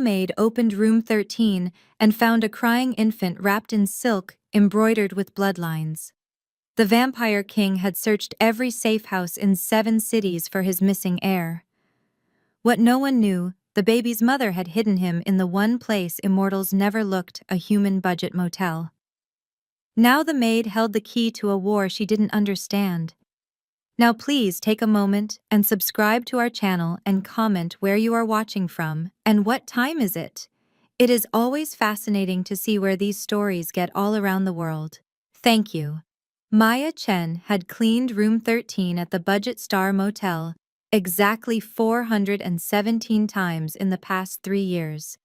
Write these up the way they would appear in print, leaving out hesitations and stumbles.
Maid opened room 13 and found a crying infant wrapped in silk embroidered with bloodlines. The Vampire King had searched every safe house in 7 cities for his missing heir. What no one knew, the baby's mother had hidden him in the one place immortals never looked, a human budget motel. Now the maid held the key to a war she didn't understand. Now please take a moment and subscribe to our channel and comment where you are watching from and what time is it. It is always fascinating to see where these stories get all around the world. Thank you. Maya Chen had cleaned room 13 at the Budget Star Motel exactly 417 times in the past 3 years.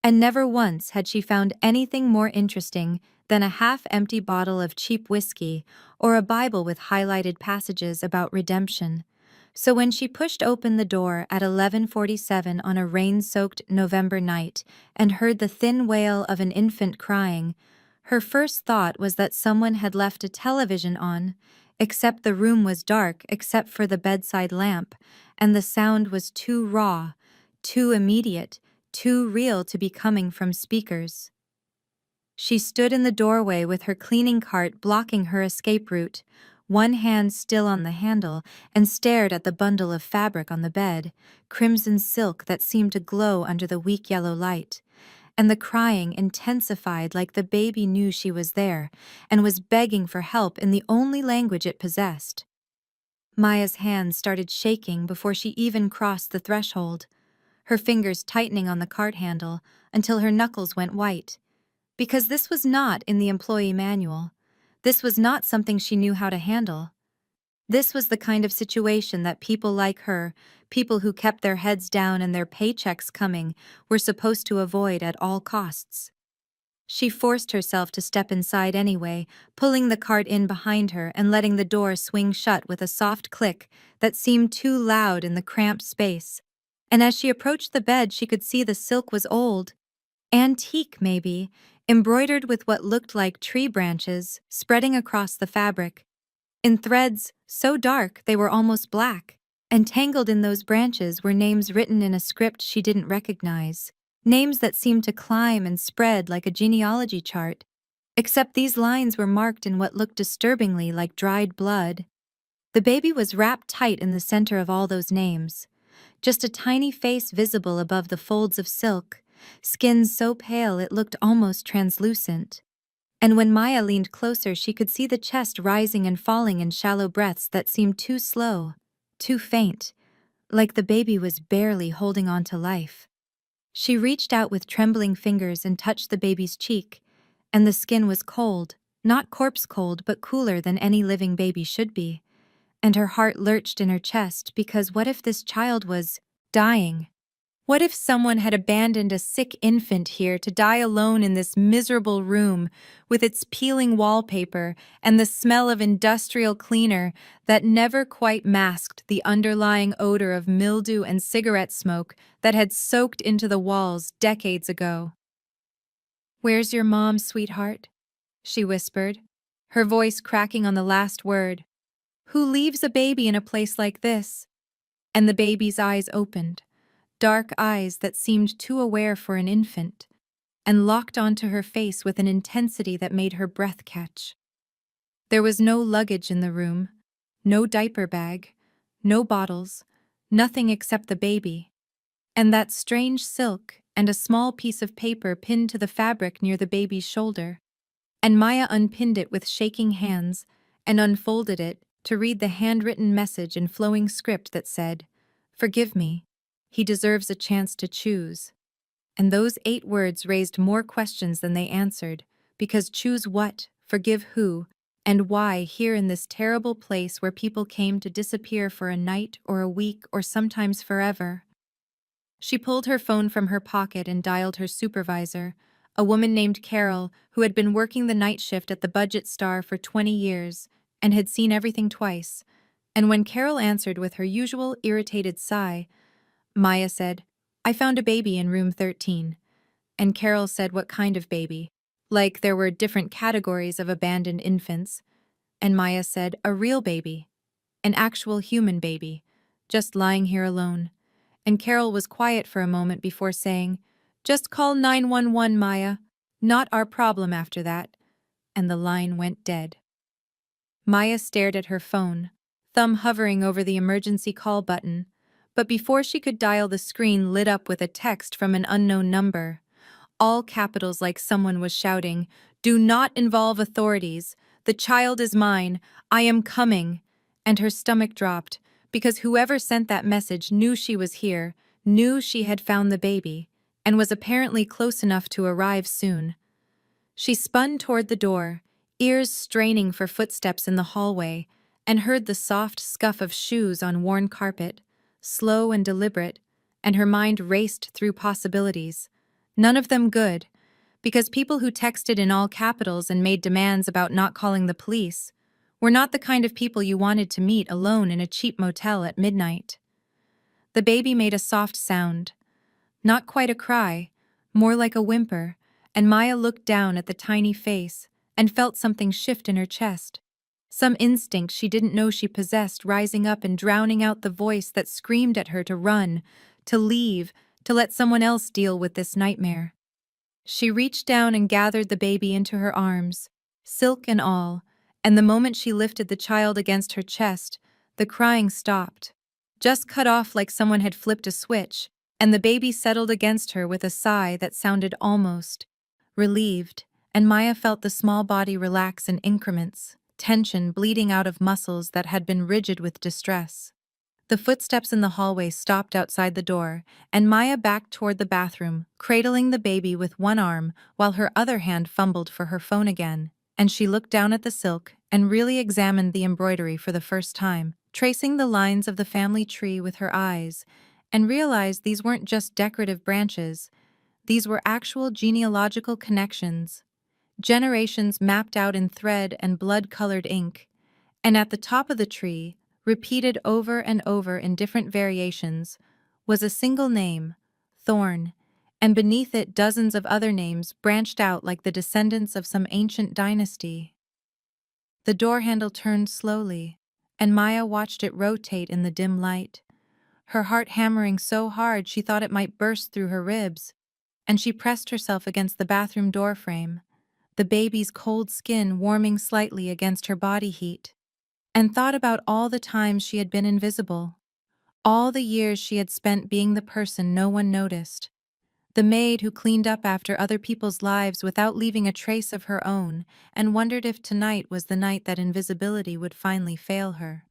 And never once had she found anything more interesting than a half-empty bottle of cheap whiskey or a Bible with highlighted passages about redemption. So when she pushed open the door at 11:47 on a rain-soaked November night and heard the thin wail of an infant crying, her first thought was that someone had left a television on, except the room was dark except for the bedside lamp, and the sound was too raw, too immediate, too real to be coming from speakers. She stood in the doorway with her cleaning cart blocking her escape route, one hand still on the handle, and stared at the bundle of fabric on the bed, crimson silk that seemed to glow under the weak yellow light. And the crying intensified like the baby knew she was there and was begging for help in the only language it possessed. Maya's hands started shaking before she even crossed the threshold, her fingers tightening on the cart handle until her knuckles went white. Because this was not in the employee manual. This was not something she knew how to handle. This was the kind of situation that people like her, people who kept their heads down and their paychecks coming, were supposed to avoid at all costs. She forced herself to step inside anyway, pulling the cart in behind her and letting the door swing shut with a soft click that seemed too loud in the cramped space. And as she approached the bed, she could see the silk was old, antique maybe, embroidered with what looked like tree branches spreading across the fabric, in threads so dark they were almost black, and tangled in those branches were names written in a script she didn't recognize, names that seemed to climb and spread like a genealogy chart, except these lines were marked in what looked disturbingly like dried blood. The baby was wrapped tight in the center of all those names, just a tiny face visible above the folds of silk, skin so pale it looked almost translucent. And when Maya leaned closer, she could see the chest rising and falling in shallow breaths that seemed too slow, too faint, like the baby was barely holding on to life. She reached out with trembling fingers and touched the baby's cheek, and the skin was cold, not corpse cold but cooler than any living baby should be. And her heart lurched in her chest because what if this child was dying? What if someone had abandoned a sick infant here to die alone in this miserable room with its peeling wallpaper and the smell of industrial cleaner that never quite masked the underlying odor of mildew and cigarette smoke that had soaked into the walls decades ago? "Where's your mom, sweetheart?" she whispered, her voice cracking on the last word. "Who leaves a baby in a place like this?" And the baby's eyes opened. Dark eyes that seemed too aware for an infant, and locked onto her face with an intensity that made her breath catch. There was no luggage in the room, no diaper bag, no bottles, nothing except the baby, and that strange silk and a small piece of paper pinned to the fabric near the baby's shoulder. And Maya unpinned it with shaking hands and unfolded it to read the handwritten message in flowing script that said, "Forgive me. He deserves a chance to choose." And those 8 words raised more questions than they answered, because choose what, forgive who, and why here in this terrible place where people came to disappear for a night or a week or sometimes forever? She pulled her phone from her pocket and dialed her supervisor, a woman named Carol who had been working the night shift at the Budget Star for 20 years and had seen everything twice. And when Carol answered with her usual irritated sigh, Maya said, "I found a baby in room 13. And Carol said, "What kind of baby?" Like there were different categories of abandoned infants. And Maya said, "A real baby. An actual human baby. Just lying here alone." And Carol was quiet for a moment before saying, "Just call 911, Maya. Not our problem after that." And the line went dead. Maya stared at her phone, thumb hovering over the emergency call button, but before she could dial, the screen lit up with a text from an unknown number. All capitals, like someone was shouting, "Do not involve authorities. The child is mine. I am coming." And her stomach dropped, because whoever sent that message knew she was here, knew she had found the baby, and was apparently close enough to arrive soon. She spun toward the door, ears straining for footsteps in the hallway, and heard the soft scuff of shoes on worn carpet, slow and deliberate, and her mind raced through possibilities. None of them good, because people who texted in all capitals and made demands about not calling the police were not the kind of people you wanted to meet alone in a cheap motel at midnight. The baby made a soft sound, not quite a cry, more like a whimper, and Maya looked down at the tiny face and felt something shift in her chest. Some instinct she didn't know she possessed rising up and drowning out the voice that screamed at her to run, to leave, to let someone else deal with this nightmare. She reached down and gathered the baby into her arms, silk and all, and the moment she lifted the child against her chest, the crying stopped, just cut off like someone had flipped a switch, and the baby settled against her with a sigh that sounded almost relieved, and Maya felt the small body relax in increments, tension bleeding out of muscles that had been rigid with distress. The footsteps in the hallway stopped outside the door, and Maya backed toward the bathroom, cradling the baby with one arm while her other hand fumbled for her phone again, and she looked down at the silk and really examined the embroidery for the first time, tracing the lines of the family tree with her eyes, and realized these weren't just decorative branches, these were actual genealogical connections, generations mapped out in thread and blood-colored ink, and at the top of the tree, repeated over and over in different variations, was a single name, Thorn, and beneath it dozens of other names branched out like the descendants of some ancient dynasty. The door handle turned slowly, and Maya watched it rotate in the dim light, her heart hammering so hard she thought it might burst through her ribs, and she pressed herself against the bathroom door frame, the baby's cold skin warming slightly against her body heat, and thought about all the times she had been invisible, all the years she had spent being the person no one noticed, the maid who cleaned up after other people's lives without leaving a trace of her own, and wondered if tonight was the night that invisibility would finally fail her.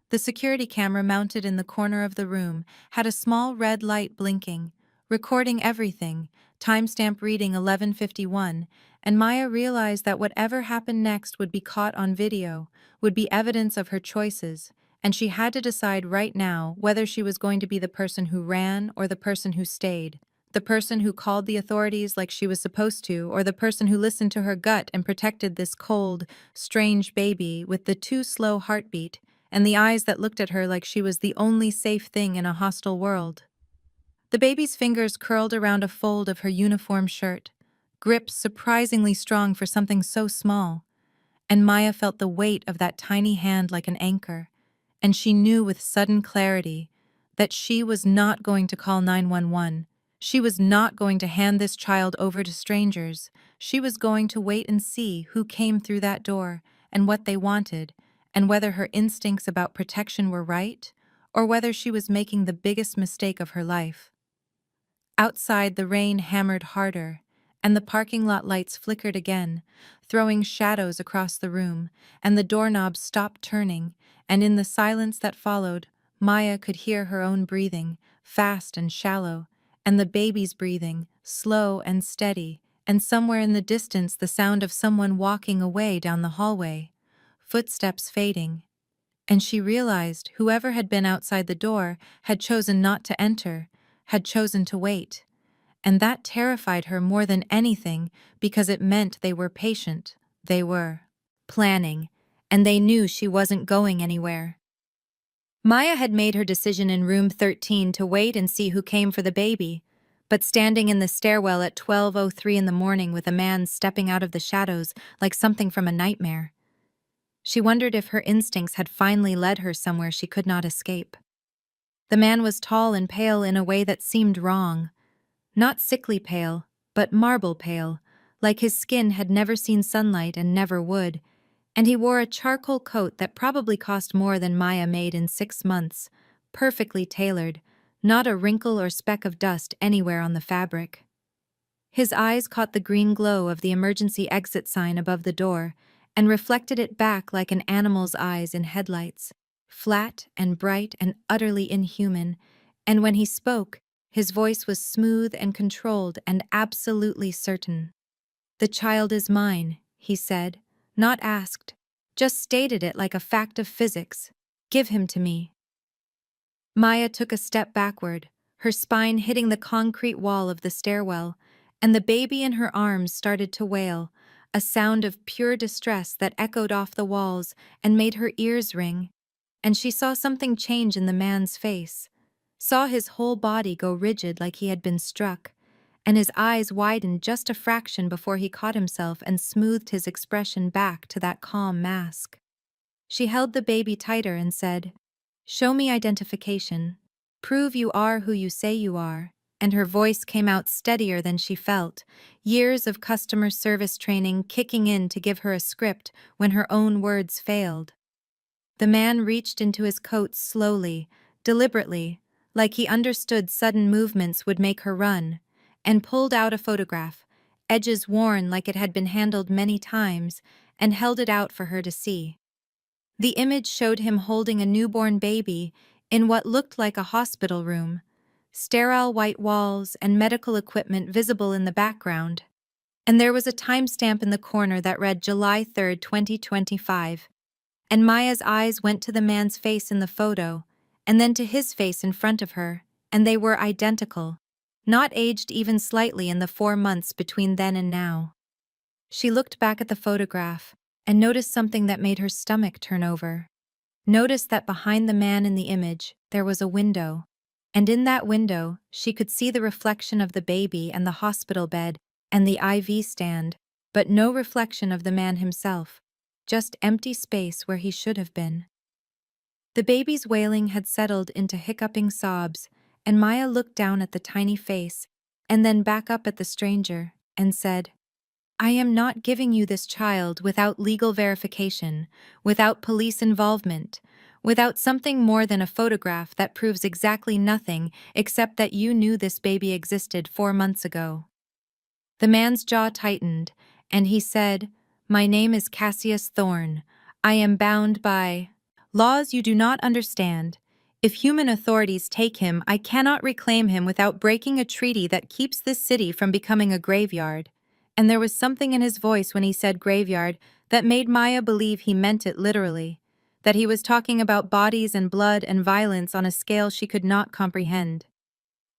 The security camera mounted in the corner of the room had a small red light blinking, recording everything, timestamp reading 11:51, and Maya realized that whatever happened next would be caught on video, would be evidence of her choices, and she had to decide right now whether she was going to be the person who ran or the person who stayed, the person who called the authorities like she was supposed to, or the person who listened to her gut and protected this cold, strange baby with the too slow heartbeat and the eyes that looked at her like she was the only safe thing in a hostile world. The baby's fingers curled around a fold of her uniform shirt, grip surprisingly strong for something so small, and Maya felt the weight of that tiny hand like an anchor, and she knew with sudden clarity that she was not going to call 911. She was not going to hand this child over to strangers. She was going to wait and see who came through that door and what they wanted, and whether her instincts about protection were right, or whether she was making the biggest mistake of her life. Outside, the rain hammered harder, and the parking lot lights flickered again, throwing shadows across the room, and the doorknob stopped turning, and in the silence that followed, Maya could hear her own breathing, fast and shallow, and the baby's breathing, slow and steady, and somewhere in the distance the sound of someone walking away down the hallway, footsteps fading. And she realized whoever had been outside the door had chosen not to enter, had chosen to wait. And that terrified her more than anything because it meant they were patient, they were planning, and they knew she wasn't going anywhere. Maya had made her decision in room 13 to wait and see who came for the baby, but standing in the stairwell at 12:03 in the morning with a man stepping out of the shadows like something from a nightmare, she wondered if her instincts had finally led her somewhere she could not escape. The man was tall and pale in a way that seemed wrong, Not sickly pale, but marble pale, like his skin had never seen sunlight and never would, and he wore a charcoal coat that probably cost more than Maya made in 6 months, perfectly tailored, not a wrinkle or speck of dust anywhere on the fabric. His eyes caught the green glow of the emergency exit sign above the door and reflected it back like an animal's eyes in headlights, flat and bright and utterly inhuman, and when he spoke, his voice was smooth and controlled and absolutely certain. "The child is mine," he said, not asked, just stated it like a fact of physics. "Give him to me." Maya took a step backward, her spine hitting the concrete wall of the stairwell, and the baby in her arms started to wail, a sound of pure distress that echoed off the walls and made her ears ring. And she saw something change in the man's face, saw his whole body go rigid like he had been struck, and his eyes widened just a fraction before he caught himself and smoothed his expression back to that calm mask. She held the baby tighter and said, "Show me identification. Prove you are who you say you are." And her voice came out steadier than she felt, years of customer service training kicking in to give her a script when her own words failed. The man reached into his coat slowly, deliberately, like he understood sudden movements would make her run, and pulled out a photograph, edges worn like it had been handled many times, and held it out for her to see. The image showed him holding a newborn baby in what looked like a hospital room, sterile white walls and medical equipment visible in the background. And there was a timestamp in the corner that read July 3rd, 2025. And Maya's eyes went to the man's face in the photo, and then to his face in front of her, and they were identical, not aged even slightly in the 4 months between then and now. She looked back at the photograph and noticed something that made her stomach turn over. Noticed that behind the man in the image, there was a window, and in that window, she could see the reflection of the baby and the hospital bed and the IV stand, but no reflection of the man himself, just empty space where he should have been. The baby's wailing had settled into hiccuping sobs, and Maya looked down at the tiny face and then back up at the stranger and said, "I am not giving you this child without legal verification, without police involvement, without something more than a photograph that proves exactly nothing except that you knew this baby existed 4 months ago." The man's jaw tightened, and he said, "My name is Cassius Thorne. I am bound by laws you do not understand. If human authorities take him, I cannot reclaim him without breaking a treaty that keeps this city from becoming a graveyard." And there was something in his voice when he said graveyard that made Maya believe he meant it literally, that he was talking about bodies and blood and violence on a scale she could not comprehend.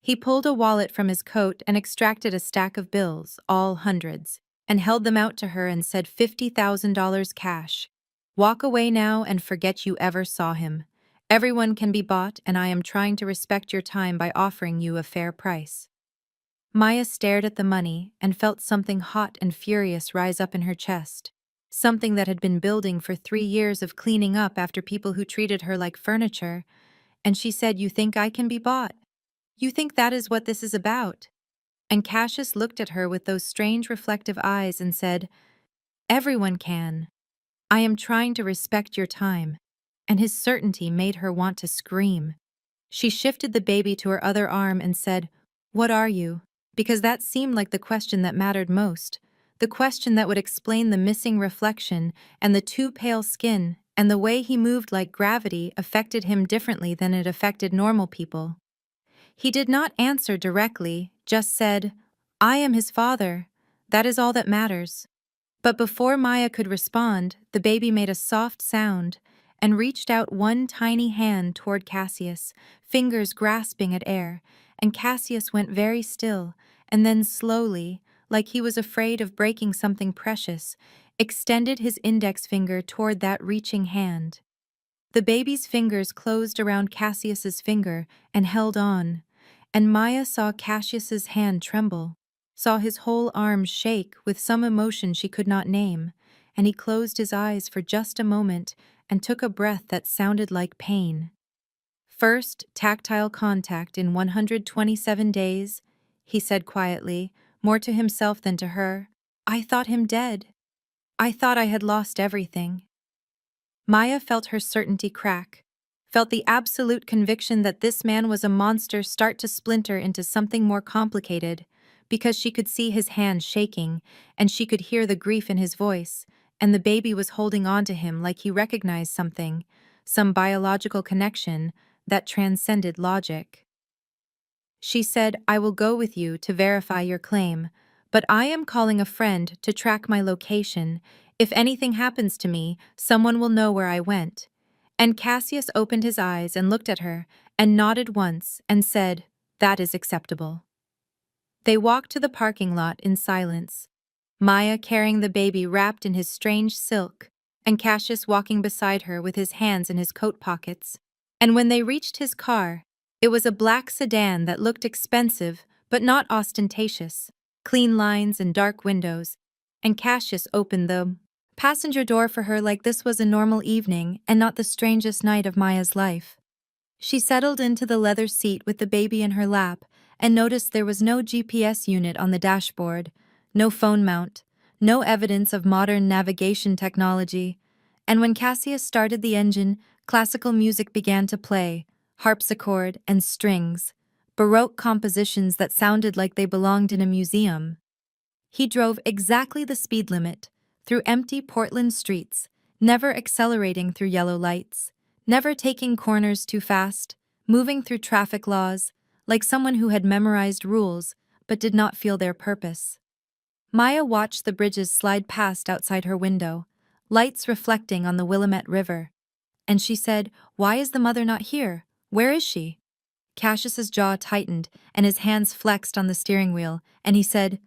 He pulled a wallet from his coat and extracted a stack of bills, all hundreds, and held them out to her and said $50,000 cash. "Walk away now and forget you ever saw him. Everyone can be bought, and I am trying to respect your time by offering you a fair price." Maya stared at the money and felt something hot and furious rise up in her chest, something that had been building for 3 years of cleaning up after people who treated her like furniture, and she said, "You think I can be bought? You think that is what this is about?" And Cassius looked at her with those strange reflective eyes and said, "Everyone can. I am trying to respect your time." And his certainty made her want to scream. She shifted the baby to her other arm and said, "What are you?" Because that seemed like the question that mattered most, the question that would explain the missing reflection and the too pale skin, and the way he moved like gravity affected him differently than it affected normal people. He did not answer directly, just said, "I am his father. That is all that matters." But before Maya could respond, the baby made a soft sound and reached out one tiny hand toward Cassius, fingers grasping at air, and Cassius went very still, and then slowly, like he was afraid of breaking something precious, extended his index finger toward that reaching hand. The baby's fingers closed around Cassius's finger and held on, and Maya saw Cassius's hand tremble, saw his whole arm shake with some emotion she could not name, and he closed his eyes for just a moment and took a breath that sounded like pain. First tactile contact in 127 days, he said quietly, more to himself than to her. I thought him dead. I thought I had lost everything. Maya felt her certainty crack, felt the absolute conviction that this man was a monster start to splinter into something more complicated, because she could see his hands shaking, and she could hear the grief in his voice, and the baby was holding on to him like he recognized something, some biological connection that transcended logic. She said, I will go with you to verify your claim, but I am calling a friend to track my location. If anything happens to me, someone will know where I went. And Cassius opened his eyes and looked at her, and nodded once, and said, That is acceptable. They walked to the parking lot in silence, Maya carrying the baby wrapped in his strange silk, and Cassius walking beside her with his hands in his coat pockets. And when they reached his car, it was a black sedan that looked expensive but not ostentatious, clean lines and dark windows, and Cassius opened the passenger door for her like this was a normal evening and not the strangest night of Maya's life. She settled into the leather seat with the baby in her lap and noticed there was no GPS unit on the dashboard, no phone mount, no evidence of modern navigation technology. And when Cassius started the engine, classical music began to play, harpsichord and strings, baroque compositions that sounded like they belonged in a museum. He drove exactly the speed limit, through empty Portland streets, never accelerating through yellow lights, never taking corners too fast, moving through traffic laws, like someone who had memorized rules but did not feel their purpose. Maya watched the bridges slide past outside her window, lights reflecting on the Willamette River. And she said, Why is the mother not here? Where is she? Cassius's jaw tightened, and his hands flexed on the steering wheel, and he said,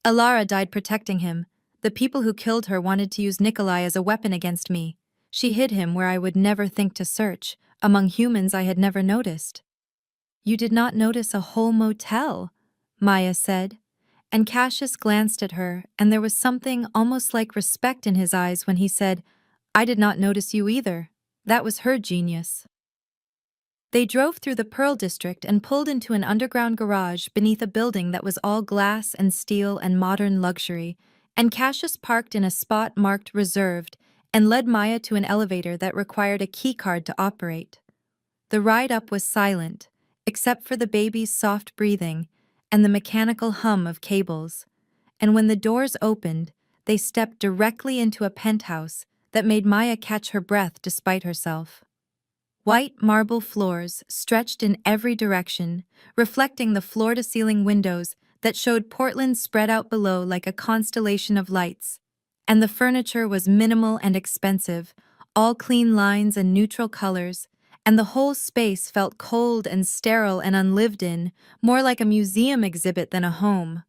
Alara died protecting him. The people who killed her wanted to use Nikolai as a weapon against me. She hid him where I would never think to search, among humans I had never noticed. You did not notice a whole motel, Maya said. And Cassius glanced at her, and there was something almost like respect in his eyes when he said, I did not notice you either. That was her genius. They drove through the Pearl District and pulled into an underground garage beneath a building that was all glass and steel and modern luxury, and Cassius parked in a spot marked reserved and led Maya to an elevator that required a keycard to operate. The ride up was silent, except for the baby's soft breathing and the mechanical hum of cables. And when the doors opened, they stepped directly into a penthouse that made Maya catch her breath despite herself. White marble floors stretched in every direction, reflecting the floor-to-ceiling windows that showed Portland spread out below like a constellation of lights. And the furniture was minimal and expensive, all clean lines and neutral colors, and the whole space felt cold and sterile and unlived in, more like a museum exhibit than a home.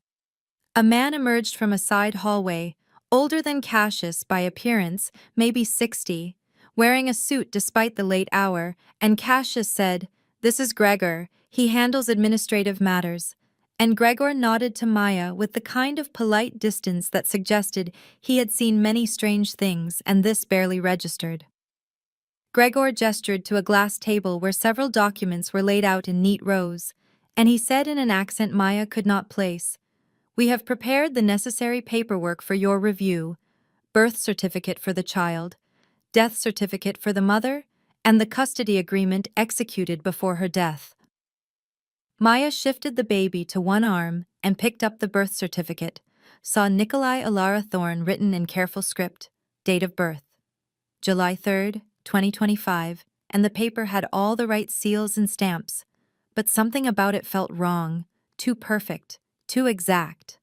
A man emerged from a side hallway, older than Cassius by appearance, maybe 60, wearing a suit despite the late hour, and Cassius said, This is Gregor, he handles administrative matters. And Gregor nodded to Maya with the kind of polite distance that suggested he had seen many strange things and this barely registered. Gregor gestured to a glass table where several documents were laid out in neat rows, and he said in an accent Maya could not place, We have prepared the necessary paperwork for your review, birth certificate for the child, death certificate for the mother, and the custody agreement executed before her death. Maya shifted the baby to one arm and picked up the birth certificate, saw Nikolai Alara Thorne written in careful script, date of birth, July 3rd, 2025, and the paper had all the right seals and stamps, but something about it felt wrong, too perfect, too exact.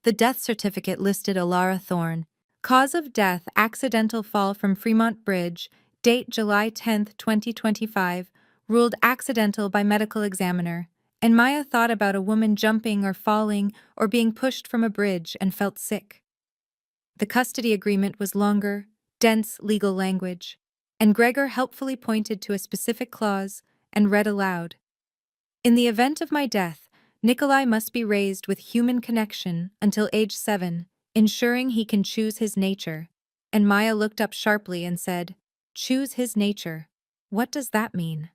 The death certificate listed Alara Thorne, cause of death accidental fall from Fremont Bridge, date July 10th, 2025, ruled accidental by medical examiner, and Maya thought about a woman jumping or falling or being pushed from a bridge and felt sick. The custody agreement was longer, dense legal language, and Gregor helpfully pointed to a specific clause and read aloud. In the event of my death, Nikolai must be raised with human connection until age 7, ensuring he can choose his nature. And Maya looked up sharply and said, Choose his nature. What does that mean?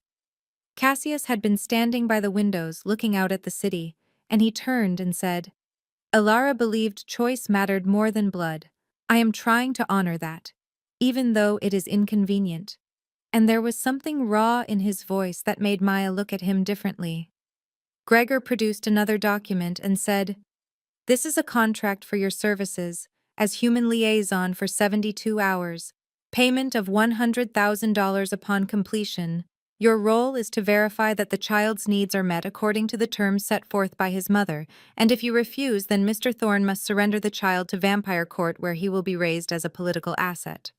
Cassius had been standing by the windows looking out at the city, and he turned and said, Elara believed choice mattered more than blood. I am trying to honor that, even though it is inconvenient. And there was something raw in his voice that made Maya look at him differently. Gregor produced another document and said, This is a contract for your services as human liaison for 72 hours. Payment of $100,000 upon completion. Your role is to verify that the child's needs are met according to the terms set forth by his mother, and if you refuse, then Mr. Thorne must surrender the child to Vampire Court, where he will be raised as a political asset.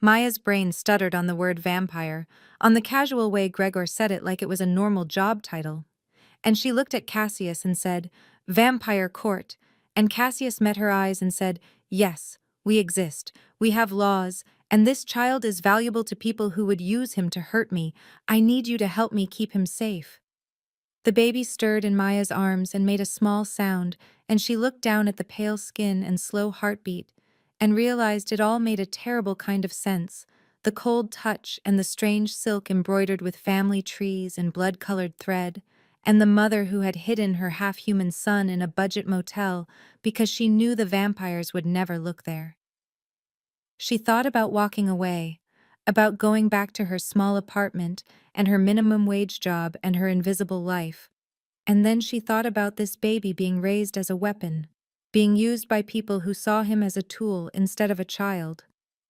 Maya's brain stuttered on the word vampire, on the casual way Gregor said it like it was a normal job title. And she looked at Cassius and said, Vampire Court. And Cassius met her eyes and said, Yes, we exist. We have laws, and this child is valuable to people who would use him to hurt me. I need you to help me keep him safe. The baby stirred in Maya's arms and made a small sound, and she looked down at the pale skin and slow heartbeat, and realized it all made a terrible kind of sense. The cold touch and the strange silk embroidered with family trees and blood-colored thread, and the mother who had hidden her half-human son in a budget motel because she knew the vampires would never look there. She thought about walking away, about going back to her small apartment and her minimum wage job and her invisible life. And then she thought about this baby being raised as a weapon, being used by people who saw him as a tool instead of a child.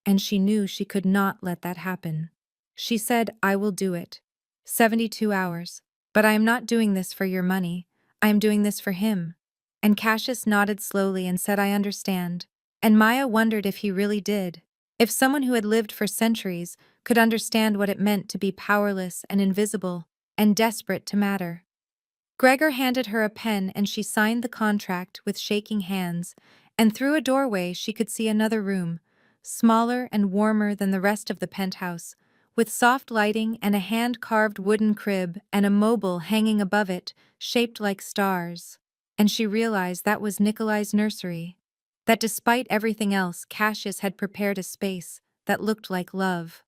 And she knew she could not let that happen. She said, I will do it. 72 hours. But I am not doing this for your money. I am doing this for him. And Cassius nodded slowly and said, I understand. And Maya wondered if he really did. If someone who had lived for centuries could understand what it meant to be powerless and invisible and desperate to matter. Gregor handed her a pen and she signed the contract with shaking hands, and through a doorway she could see another room, smaller and warmer than the rest of the penthouse, with soft lighting and a hand-carved wooden crib and a mobile hanging above it, shaped like stars. And she realized that was Nikolai's nursery. That despite everything else, Cassius had prepared a space that looked like love.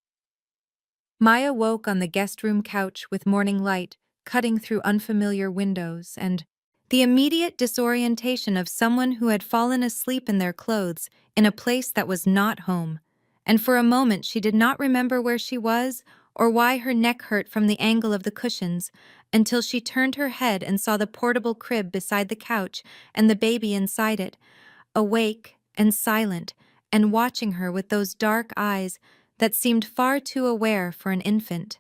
Maya woke on the guest room couch with morning light cutting through unfamiliar windows and the immediate disorientation of someone who had fallen asleep in their clothes in a place that was not home. And for a moment she did not remember where she was or why her neck hurt from the angle of the cushions, until she turned her head and saw the portable crib beside the couch and the baby inside it, awake and silent, and watching her with those dark eyes that seemed far too aware for an infant.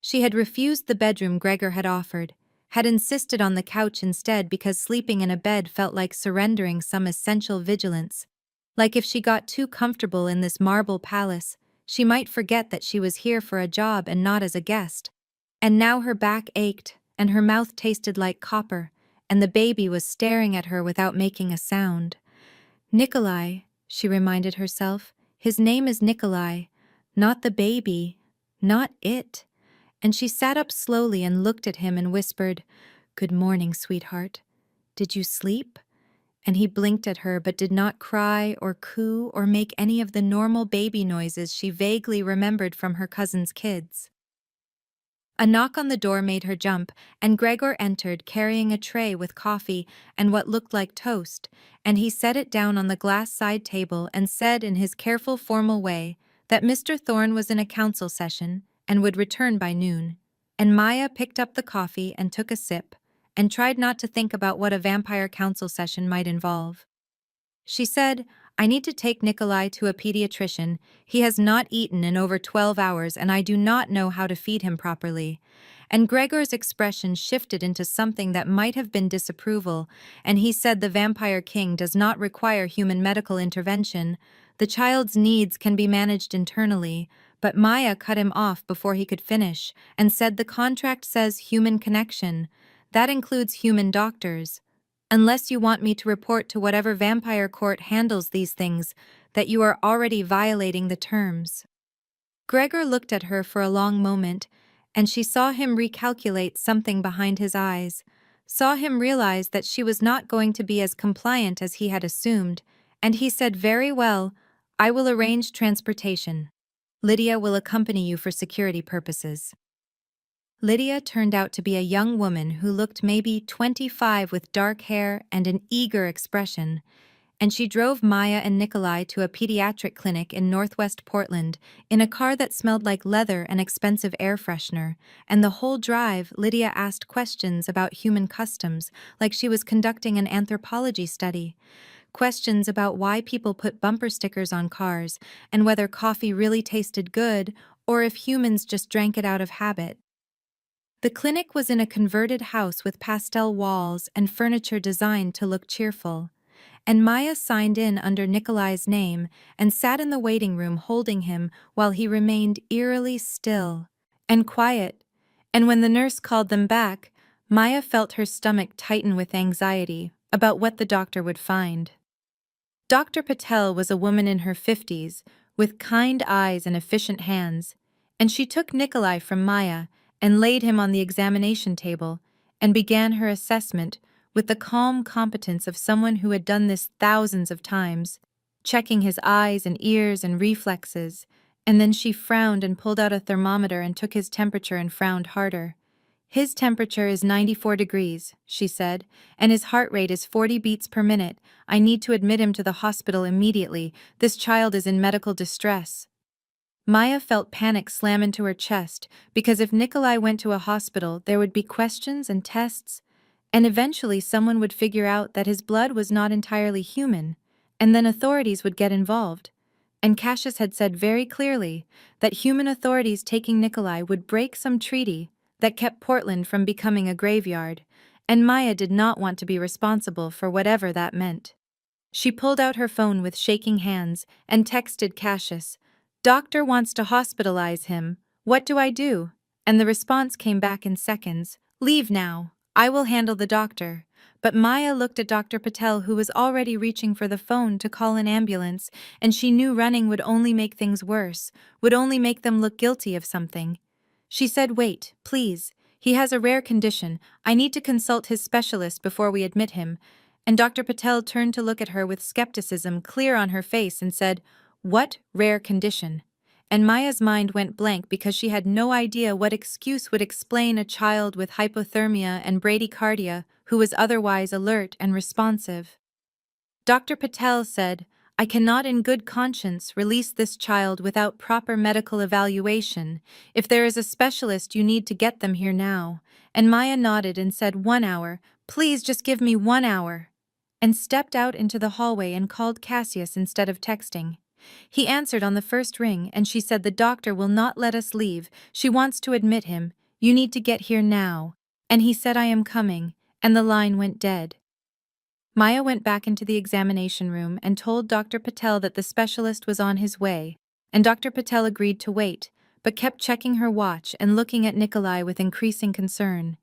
She had refused the bedroom Gregor had offered, had insisted on the couch instead because sleeping in a bed felt like surrendering some essential vigilance. Like if she got too comfortable in this marble palace, she might forget that she was here for a job and not as a guest. And now her back ached, and her mouth tasted like copper, and the baby was staring at her without making a sound. Nikolai, she reminded herself, his name is Nikolai, not the baby, not it. And she sat up slowly and looked at him and whispered, Good morning, sweetheart. Did you sleep? And he blinked at her but did not cry or coo or make any of the normal baby noises she vaguely remembered from her cousin's kids. A knock on the door made her jump, and Gregor entered carrying a tray with coffee and what looked like toast, and he set it down on the glass side table and said in his careful formal way that Mr. Thorne was in a council session and would return by noon. And Maya picked up the coffee and took a sip, and tried not to think about what a vampire council session might involve. She said, I need to take Nikolai to a pediatrician. He has not eaten in over 12 hours and I do not know how to feed him properly. And Gregor's expression shifted into something that might have been disapproval, and he said the Vampire King does not require human medical intervention. The child's needs can be managed internally, but Maya cut him off before he could finish and said the contract says human connection. That includes human doctors. Unless you want me to report to whatever vampire court handles these things, that you are already violating the terms. Gregor looked at her for a long moment, and she saw him recalculate something behind his eyes, saw him realize that she was not going to be as compliant as he had assumed, and he said, Very well, I will arrange transportation. Lydia will accompany you for security purposes. Lydia turned out to be a young woman who looked maybe 25 with dark hair and an eager expression, and she drove Maya and Nikolai to a pediatric clinic in northwest Portland in a car that smelled like leather and expensive air freshener, and the whole drive Lydia asked questions about human customs like she was conducting an anthropology study. Questions about why people put bumper stickers on cars and whether coffee really tasted good or if humans just drank it out of habit. The clinic was in a converted house with pastel walls and furniture designed to look cheerful, and Maya signed in under Nikolai's name and sat in the waiting room holding him while he remained eerily still and quiet. And when the nurse called them back, Maya felt her stomach tighten with anxiety about what the doctor would find. Dr. Patel was a woman in her 50s, with kind eyes and efficient hands, and she took Nikolai from Maya and laid him on the examination table and began her assessment with the calm competence of someone who had done this thousands of times, checking his eyes and ears and reflexes, and then she frowned and pulled out a thermometer and took his temperature and frowned harder. "His temperature is 94 degrees, she said, and his heart rate is 40 beats per minute. I need to admit him to the hospital immediately. This child is in medical distress." Maya felt panic slam into her chest, because if Nikolai went to a hospital, there would be questions and tests, and eventually someone would figure out that his blood was not entirely human, and then authorities would get involved. And Cassius had said very clearly that human authorities taking Nikolai would break some treaty that kept Portland from becoming a graveyard, and Maya did not want to be responsible for whatever that meant. She pulled out her phone with shaking hands and texted Cassius, "Doctor wants to hospitalize him. What do I do?" And the response came back in seconds, "Leave now. I will handle the doctor." But Maya looked at Dr. Patel, who was already reaching for the phone to call an ambulance, and she knew running would only make things worse, would only make them look guilty of something. She said, "Wait, please. He has a rare condition. I need to consult his specialist before we admit him." And Dr. Patel turned to look at her with skepticism clear on her face and said, "What rare condition?" And Maya's mind went blank because she had no idea what excuse would explain a child with hypothermia and bradycardia who was otherwise alert and responsive. Dr. Patel said, "I cannot in good conscience release this child without proper medical evaluation. If there is a specialist, you need to get them here now." And Maya nodded and said, "1 hour. Please just give me 1 hour." And stepped out into the hallway and called Cassius instead of texting. He answered on the first ring, and she said, "The doctor will not let us leave. She wants to admit him. You need to get here now." And he said, "I am coming," and the line went dead. Maya went back into the examination room and told Dr. Patel that the specialist was on his way, and Dr. Patel agreed to wait, but kept checking her watch and looking at Nikolai with increasing concern.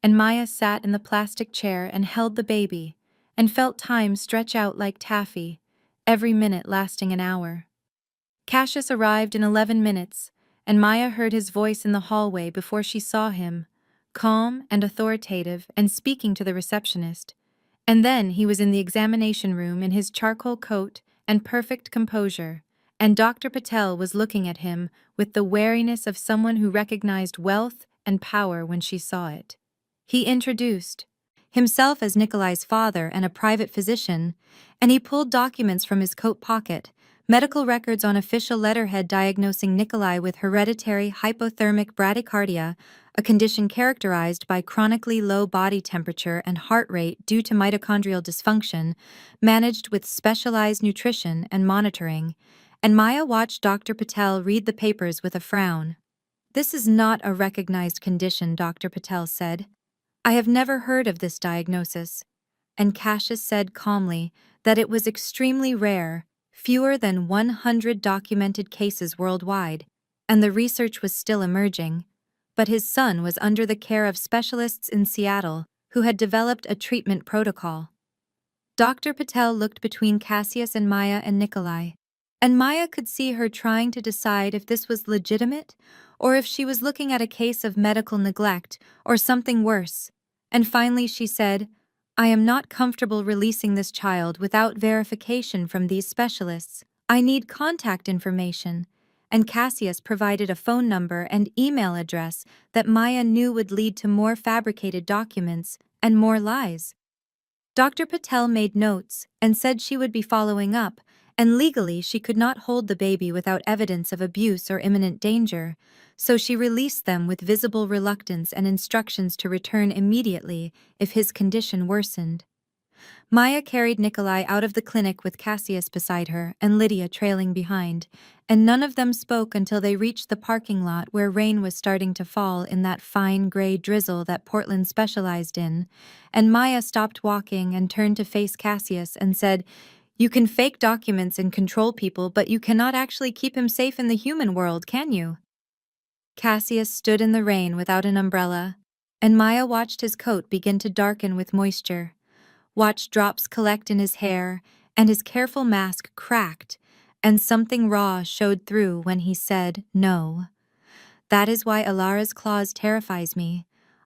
And Maya sat in the plastic chair and held the baby, and felt time stretch out like taffy, every minute lasting an hour. Cassius arrived in 11 minutes, and Maya heard his voice in the hallway before she saw him, calm and authoritative and speaking to the receptionist. And then he was in the examination room in his charcoal coat and perfect composure, and Dr. Patel was looking at him with the wariness of someone who recognized wealth and power when she saw it. He introduced himself as Nikolai's father and a private physician, and he pulled documents from his coat pocket, medical records on official letterhead diagnosing Nikolai with hereditary hypothermic bradycardia, a condition characterized by chronically low body temperature and heart rate due to mitochondrial dysfunction, managed with specialized nutrition and monitoring. And Maya watched Dr. Patel read the papers with a frown. "This is not a recognized condition," Dr. Patel said. "I have never heard of this diagnosis." And Cassius said calmly that it was extremely rare, fewer than 100 documented cases worldwide, and the research was still emerging. But his son was under the care of specialists in Seattle who had developed a treatment protocol. Dr. Patel looked between Cassius and Maya and Nikolai, and Maya could see her trying to decide if this was legitimate or if she was looking at a case of medical neglect or something worse. And finally she said, "I am not comfortable releasing this child without verification from these specialists. I need contact information." and Cassius provided a phone number and email address that Maya knew would lead to more fabricated documents and more lies. Dr. Patel made notes and said she would be following up, and legally she could not hold the baby without evidence of abuse or imminent danger, so she released them with visible reluctance and instructions to return immediately if his condition worsened. Maya carried Nikolai out of the clinic with Cassius beside her and Lydia trailing behind, and none of them spoke until they reached the parking lot where rain was starting to fall in that fine gray drizzle that Portland specialized in, and Maya stopped walking and turned to face Cassius and said, "You can fake documents and control people, but you cannot actually keep him safe in the human world, can you?" Cassius stood in the rain without an umbrella, and Maya watched his coat begin to darken with moisture. Watched drops collect in his hair, and his careful mask cracked, and something raw showed through when he said, "No. That is why Alara's claws terrifies me.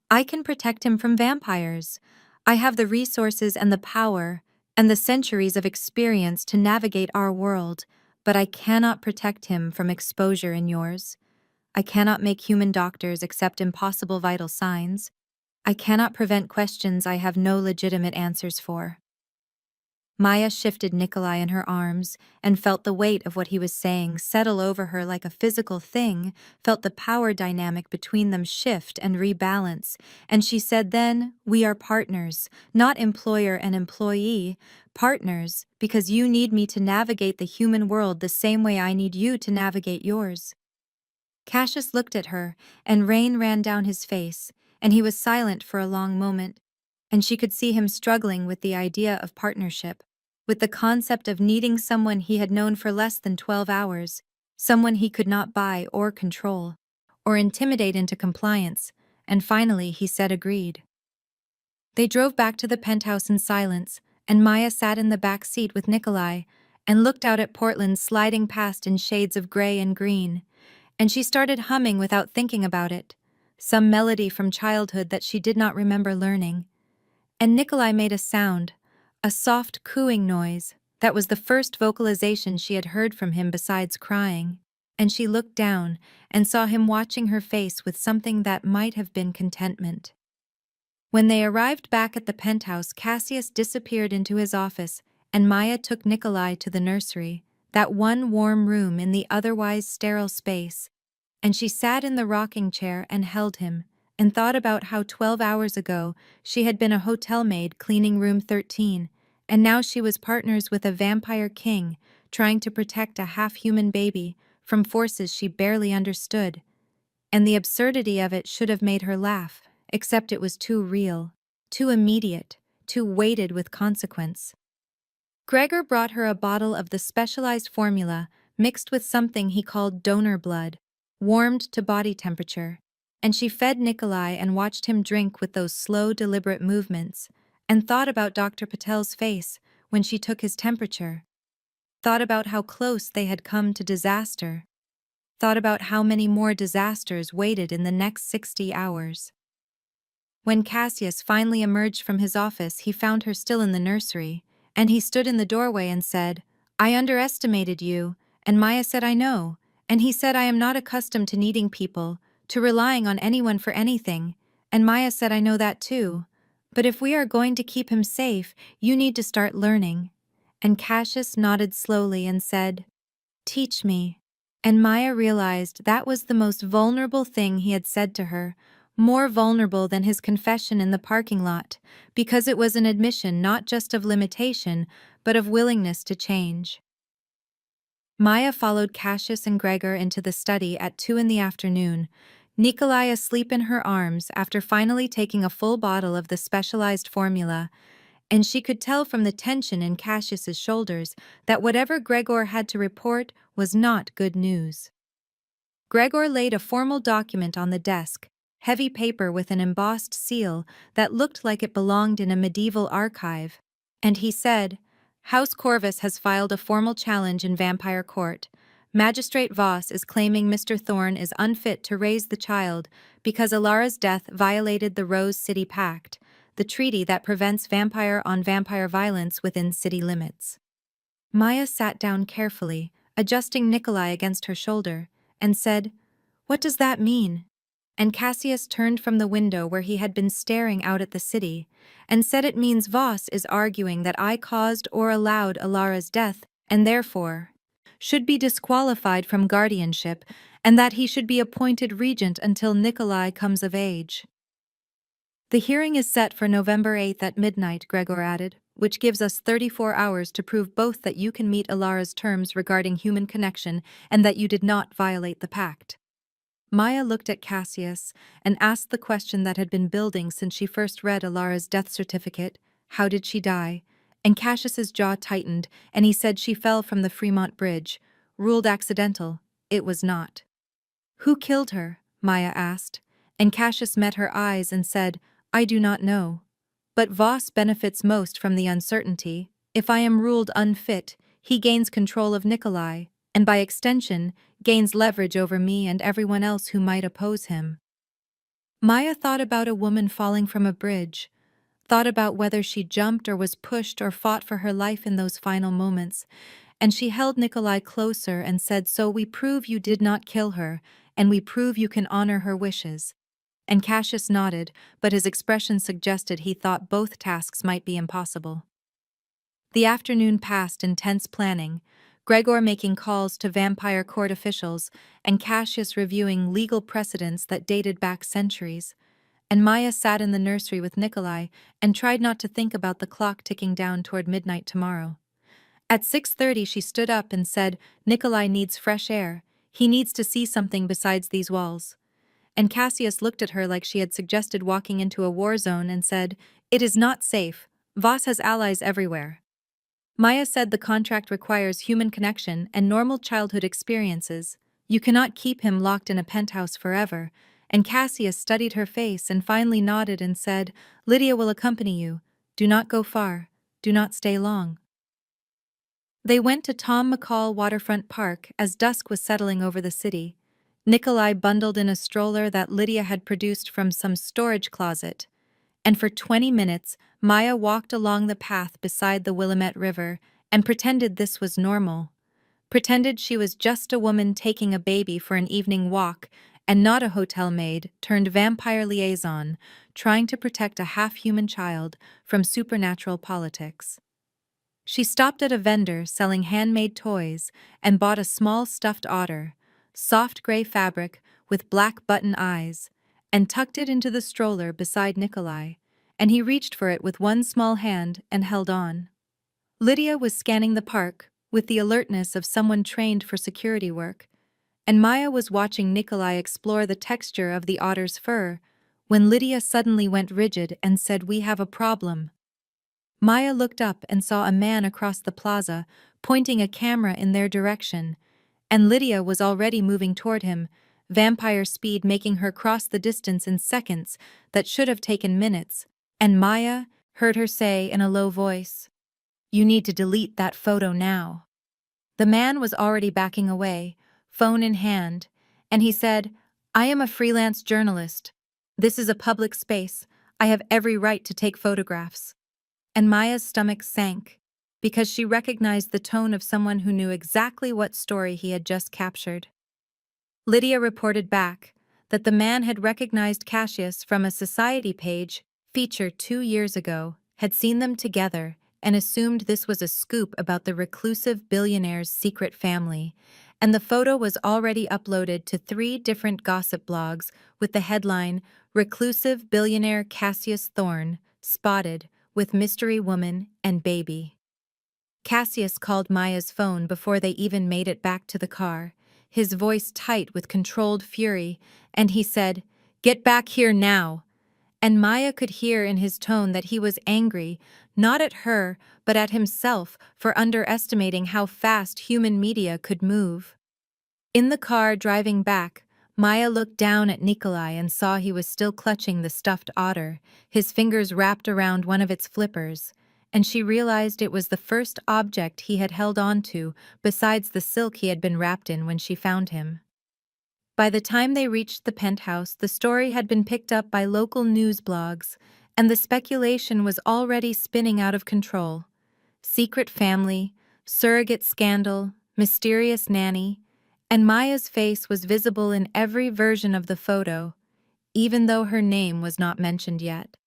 I can protect him from vampires. I have the resources and the power, and the centuries of experience to navigate our world, but I cannot protect him from exposure in yours. I cannot make human doctors accept impossible vital signs. I cannot prevent questions I have no legitimate answers for." Maya shifted Nikolai in her arms and felt the weight of what he was saying settle over her like a physical thing, felt the power dynamic between them shift and rebalance, and she said then, "We are partners, not employer and employee, partners, because you need me to navigate the human world the same way I need you to navigate yours." Cassius looked at her, and rain ran down his face, and he was silent for a long moment, and she could see him struggling with the idea of partnership, with the concept of needing someone he had known for less than 12 hours, someone he could not buy or control, or intimidate into compliance, and finally he said agreed. They drove back to the penthouse in silence, and Maya sat in the back seat with Nikolai, and looked out at Portland sliding past in shades of gray and green, and she started humming without thinking about it, some melody from childhood that she did not remember learning. And Nikolai made a sound, a soft cooing noise, that was the first vocalization she had heard from him besides crying, and she looked down and saw him watching her face with something that might have been contentment. When they arrived back at the penthouse, Cassius disappeared into his office, and Maya took Nikolai to the nursery, that one warm room in the otherwise sterile space, and she sat in the rocking chair and held him, and thought about how 12 hours ago she had been a hotel maid cleaning room 13, and now she was partners with a vampire king trying to protect a half-human baby from forces she barely understood. And the absurdity of it should have made her laugh, except it was too real, too immediate, too weighted with consequence. Gregor brought her a bottle of the specialized formula mixed with something he called donor blood, warmed to body temperature, and she fed Nikolai and watched him drink with those slow, deliberate movements, and thought about Dr. Patel's face when she took his temperature, thought about how close they had come to disaster, thought about how many more disasters waited in the next 60 hours. When Cassius finally emerged from his office, he found her still in the nursery, and he stood in the doorway and said, "I underestimated you," and Maya said, "I know," and he said, "I am not accustomed to needing people, to relying on anyone for anything," and Maya said, "I know that too. But if we are going to keep him safe, you need to start learning." And Cassius nodded slowly and said, "Teach me." And Maya realized that was the most vulnerable thing he had said to her, more vulnerable than his confession in the parking lot, because it was an admission not just of limitation, but of willingness to change. Maya followed Cassius and Gregor into the study at 2 in the afternoon, Nikolai asleep in her arms after finally taking a full bottle of the specialized formula, and she could tell from the tension in Cassius's shoulders that whatever Gregor had to report was not good news. Gregor laid a formal document on the desk, heavy paper with an embossed seal that looked like it belonged in a medieval archive, and he said, "House Corvus has filed a formal challenge in Vampire Court. Magistrate Voss is claiming Mr. Thorne is unfit to raise the child because Alara's death violated the Rose City Pact, the treaty that prevents vampire-on-vampire violence within city limits." Maya sat down carefully, adjusting Nikolai against her shoulder, and said, "What does that mean?" And Cassius turned from the window where he had been staring out at the city, and said it means Voss is arguing that I caused or allowed Alara's death, and therefore should be disqualified from guardianship, and that he should be appointed regent until Nikolai comes of age. The hearing is set for November 8th at midnight, Gregor added, which gives us 34 hours to prove both that you can meet Alara's terms regarding human connection and that you did not violate the pact. Maya looked at Cassius and asked the question that had been building since she first read Alara's death certificate: how did she die? And Cassius's jaw tightened, and he said she fell from the Fremont Bridge. Ruled accidental. It was not. Who killed her? Maya asked, and Cassius met her eyes and said, I do not know. But Voss benefits most from the uncertainty. If I am ruled unfit, he gains control of Nikolai, and by extension, gains leverage over me and everyone else who might oppose him. Maya thought about a woman falling from a bridge, thought about whether she jumped or was pushed or fought for her life in those final moments, and she held Nikolai closer and said, so we prove you did not kill her, and we prove you can honor her wishes. And Cassius nodded, but his expression suggested he thought both tasks might be impossible. The afternoon passed in tense planning, Gregor making calls to vampire court officials and Cassius reviewing legal precedents that dated back centuries. And Maya sat in the nursery with Nikolai and tried not to think about the clock ticking down toward midnight tomorrow. At 6:30 she stood up and said, Nikolai needs fresh air. He needs to see something besides these walls. And Cassius looked at her like she had suggested walking into a war zone and said, it is not safe. Voss has allies everywhere. Maya said the contract requires human connection and normal childhood experiences. You cannot keep him locked in a penthouse forever. And Cassius studied her face and finally nodded and said, Lydia will accompany you. Do not go far. Do not stay long. They went to Tom McCall Waterfront Park as dusk was settling over the city. Nikolai bundled in a stroller that Lydia had produced from some storage closet. And for 20 minutes, Maya walked along the path beside the Willamette River and pretended this was normal. Pretended she was just a woman taking a baby for an evening walk and not a hotel maid turned vampire liaison trying to protect a half-human child from supernatural politics. She stopped at a vendor selling handmade toys and bought a small stuffed otter, soft gray fabric with black button eyes, and tucked it into the stroller beside Nikolai, and he reached for it with one small hand and held on. Lydia was scanning the park with the alertness of someone trained for security work, and Maya was watching Nikolai explore the texture of the otter's fur when Lydia suddenly went rigid and said, we have a problem. Maya looked up and saw a man across the plaza pointing a camera in their direction, and Lydia was already moving toward him, vampire speed making her cross the distance in seconds that should have taken minutes, and Maya heard her say in a low voice, you need to delete that photo now. The man was already backing away, phone in hand, and he said, I am a freelance journalist. This is a public space. I have every right to take photographs. And Maya's stomach sank, because she recognized the tone of someone who knew exactly what story he had just captured. Lydia reported back that the man had recognized Cassius from a society page feature 2 years ago, had seen them together, and assumed this was a scoop about the reclusive billionaire's secret family, and the photo was already uploaded to 3 different gossip blogs with the headline, Reclusive Billionaire Cassius Thorne, Spotted, with Mystery Woman and Baby. Cassius called Maya's phone before they even made it back to the car, his voice tight with controlled fury, and he said, get back here now. And Maya could hear in his tone that he was angry, not at her, but at himself for underestimating how fast human media could move. In the car driving back, Maya looked down at Nikolai and saw he was still clutching the stuffed otter, his fingers wrapped around one of its flippers, and she realized it was the first object he had held on to besides the silk he had been wrapped in when she found him. By the time they reached the penthouse, the story had been picked up by local news blogs, and the speculation was already spinning out of control. Secret family, surrogate scandal, mysterious nanny, And Maya's face was visible in every version of the photo, even though her name was not mentioned yet.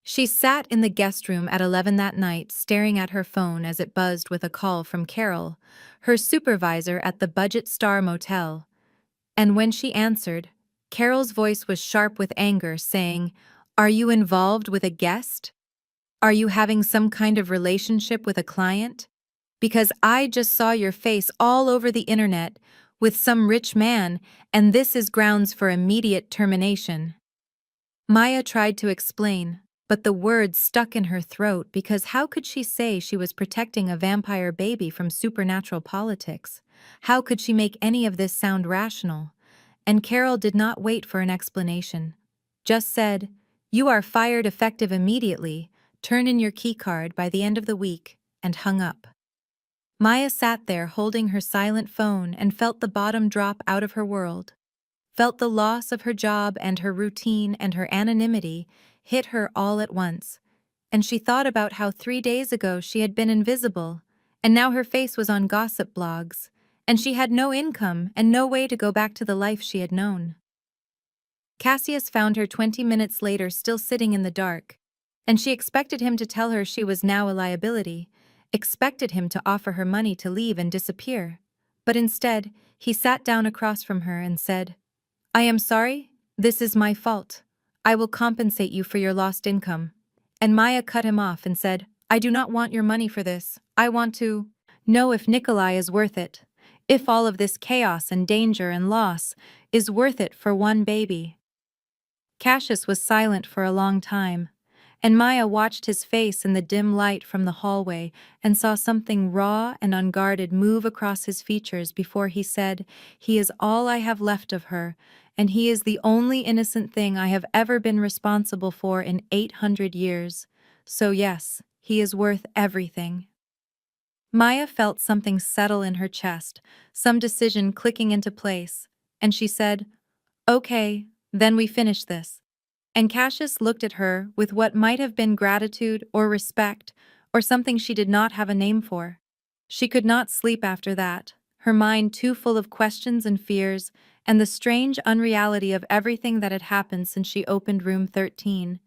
She sat in the guest room at 11 that night, staring at her phone as it buzzed with a call from Carol, her supervisor at the Budget Star Motel. And when she answered, Carol's voice was sharp with anger, saying, "Are you involved with a guest? Are you having some kind of relationship with a client? Because I just saw your face all over the internet with some rich man, and this is grounds for immediate termination." Maya tried to explain, but the words stuck in her throat because how could she say she was protecting a vampire baby from supernatural politics? How could she make any of this sound rational? And Carol did not wait for an explanation. Just said, "You are fired effective immediately, turn in your keycard by the end of the week," and hung up. Maya sat there holding her silent phone and felt the bottom drop out of her world. Felt the loss of her job and her routine and her anonymity hit her all at once. And she thought about how 3 days ago she had been invisible, and now her face was on gossip blogs, and she had no income and no way to go back to the life she had known. Cassius found her 20 minutes later still sitting in the dark, and she expected him to tell her she was now a liability, expected him to offer her money to leave and disappear. But instead, he sat down across from her and said, "I am sorry, this is my fault. I will compensate you for your lost income." And Maya cut him off and said, "I do not want your money for this. I want to know if Nikolai is worth it. If all of this chaos and danger and loss is worth it for one baby." Cassius was silent for a long time, and Maya watched his face in the dim light from the hallway and saw something raw and unguarded move across his features before he said, "He is all I have left of her, and he is the only innocent thing I have ever been responsible for in 800 years. So yes, he is worth everything." Maya felt something settle in her chest, some decision clicking into place, and she said, "Okay, then we finish this." And Cassius looked at her with what might have been gratitude or respect or something she did not have a name for. She could not sleep after that, her mind too full of questions and fears and the strange unreality of everything that had happened since she opened room 13.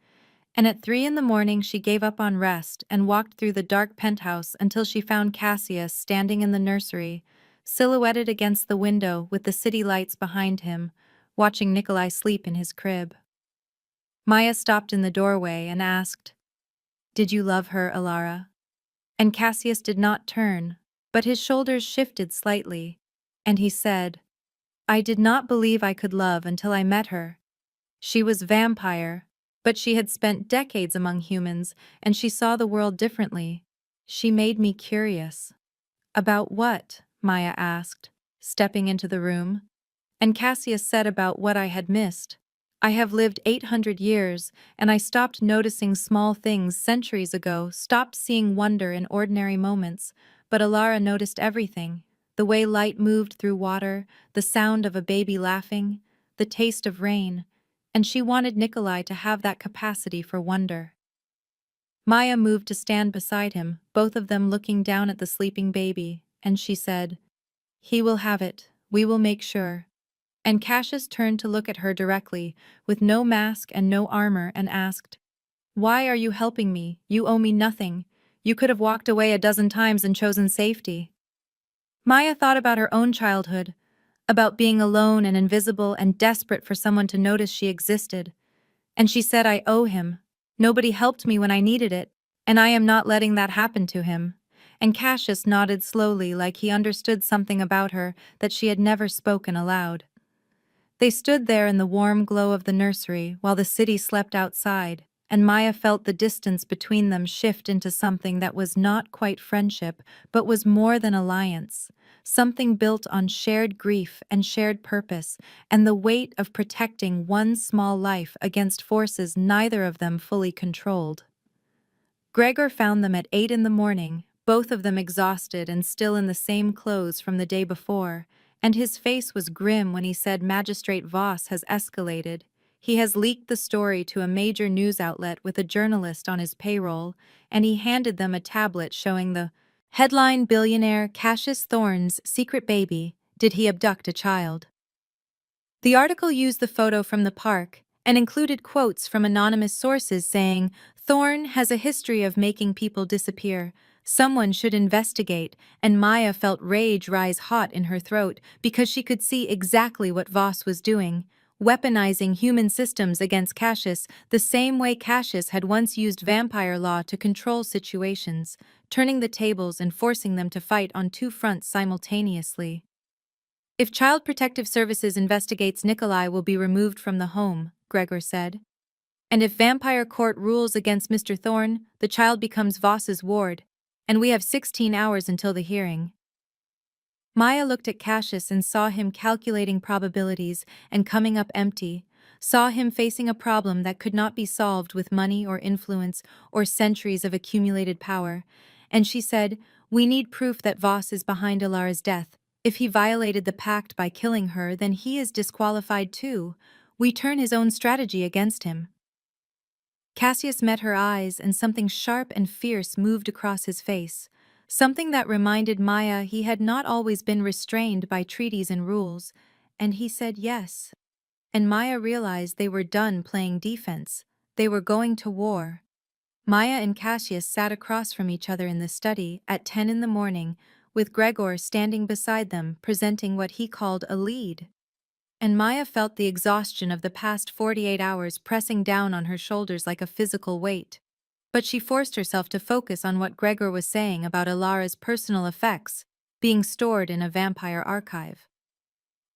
And at 3 in the morning she gave up on rest and walked through the dark penthouse until she found Cassius standing in the nursery, silhouetted against the window with the city lights behind him, watching Nikolai sleep in his crib. Maya stopped in the doorway and asked, "Did you love her, Alara?" And Cassius did not turn, but his shoulders shifted slightly, and he said, "I did not believe I could love until I met her. She was vampire, but she had spent decades among humans, and she saw the world differently. She made me curious." "About what?" Maya asked, stepping into the room. And Cassius said, "About what I had missed. I have lived 800 years, and I stopped noticing small things centuries ago, stopped seeing wonder in ordinary moments, but Alara noticed everything. The way light moved through water, the sound of a baby laughing, the taste of rain, and she wanted Nikolai to have that capacity for wonder." Maya moved to stand beside him, both of them looking down at the sleeping baby, and she said, "He will have it, we will make sure." And Cassius turned to look at her directly, with no mask and no armor, and asked, "Why are you helping me? You owe me nothing. You could have walked away a dozen times and chosen safety." Maya thought about her own childhood, about being alone and invisible and desperate for someone to notice she existed. And she said, "I owe him. Nobody helped me when I needed it, and I am not letting that happen to him." And Cassius nodded slowly, like he understood something about her that she had never spoken aloud. They stood there in the warm glow of the nursery while the city slept outside, and Maya felt the distance between them shift into something that was not quite friendship, but was more than alliance, something built on shared grief and shared purpose, and the weight of protecting one small life against forces neither of them fully controlled. Gregor found them at 8 in the morning, both of them exhausted and still in the same clothes from the day before, and his face was grim when he said, "Magistrate Voss has escalated. He has leaked the story to a major news outlet with a journalist on his payroll," and he handed them a tablet showing the headline, "Billionaire Cassius Thorne's secret baby Did he abduct a child? The article used the photo from the park and included quotes from anonymous sources saying, "Thorne has a history of making people disappear. Someone should investigate," and Maya felt rage rise hot in her throat because she could see exactly what Voss was doing, weaponizing human systems against Cassius the same way Cassius had once used vampire law to control situations, turning the tables and forcing them to fight on two fronts simultaneously. "If Child Protective Services investigates, Nikolai will be removed from the home," Gregor said. "And if Vampire Court rules against Mr. Thorne, the child becomes Voss's ward, and we have 16 hours until the hearing." Maya looked at Cassius and saw him calculating probabilities and coming up empty, saw him facing a problem that could not be solved with money or influence or centuries of accumulated power, and she said, "We need proof that Voss is behind Alara's death. If he violated the pact by killing her, then he is disqualified too. We turn his own strategy against him." Cassius met her eyes, and something sharp and fierce moved across his face, something that reminded Maya he had not always been restrained by treaties and rules, and he said yes. And Maya realized they were done playing defense. They were going to war. Maya and Cassius sat across from each other in the study at 10 in the morning, with Gregor standing beside them, presenting what he called a lead. And Maya felt the exhaustion of the past 48 hours pressing down on her shoulders like a physical weight. But she forced herself to focus on what Gregor was saying about Alara's personal effects being stored in a vampire archive.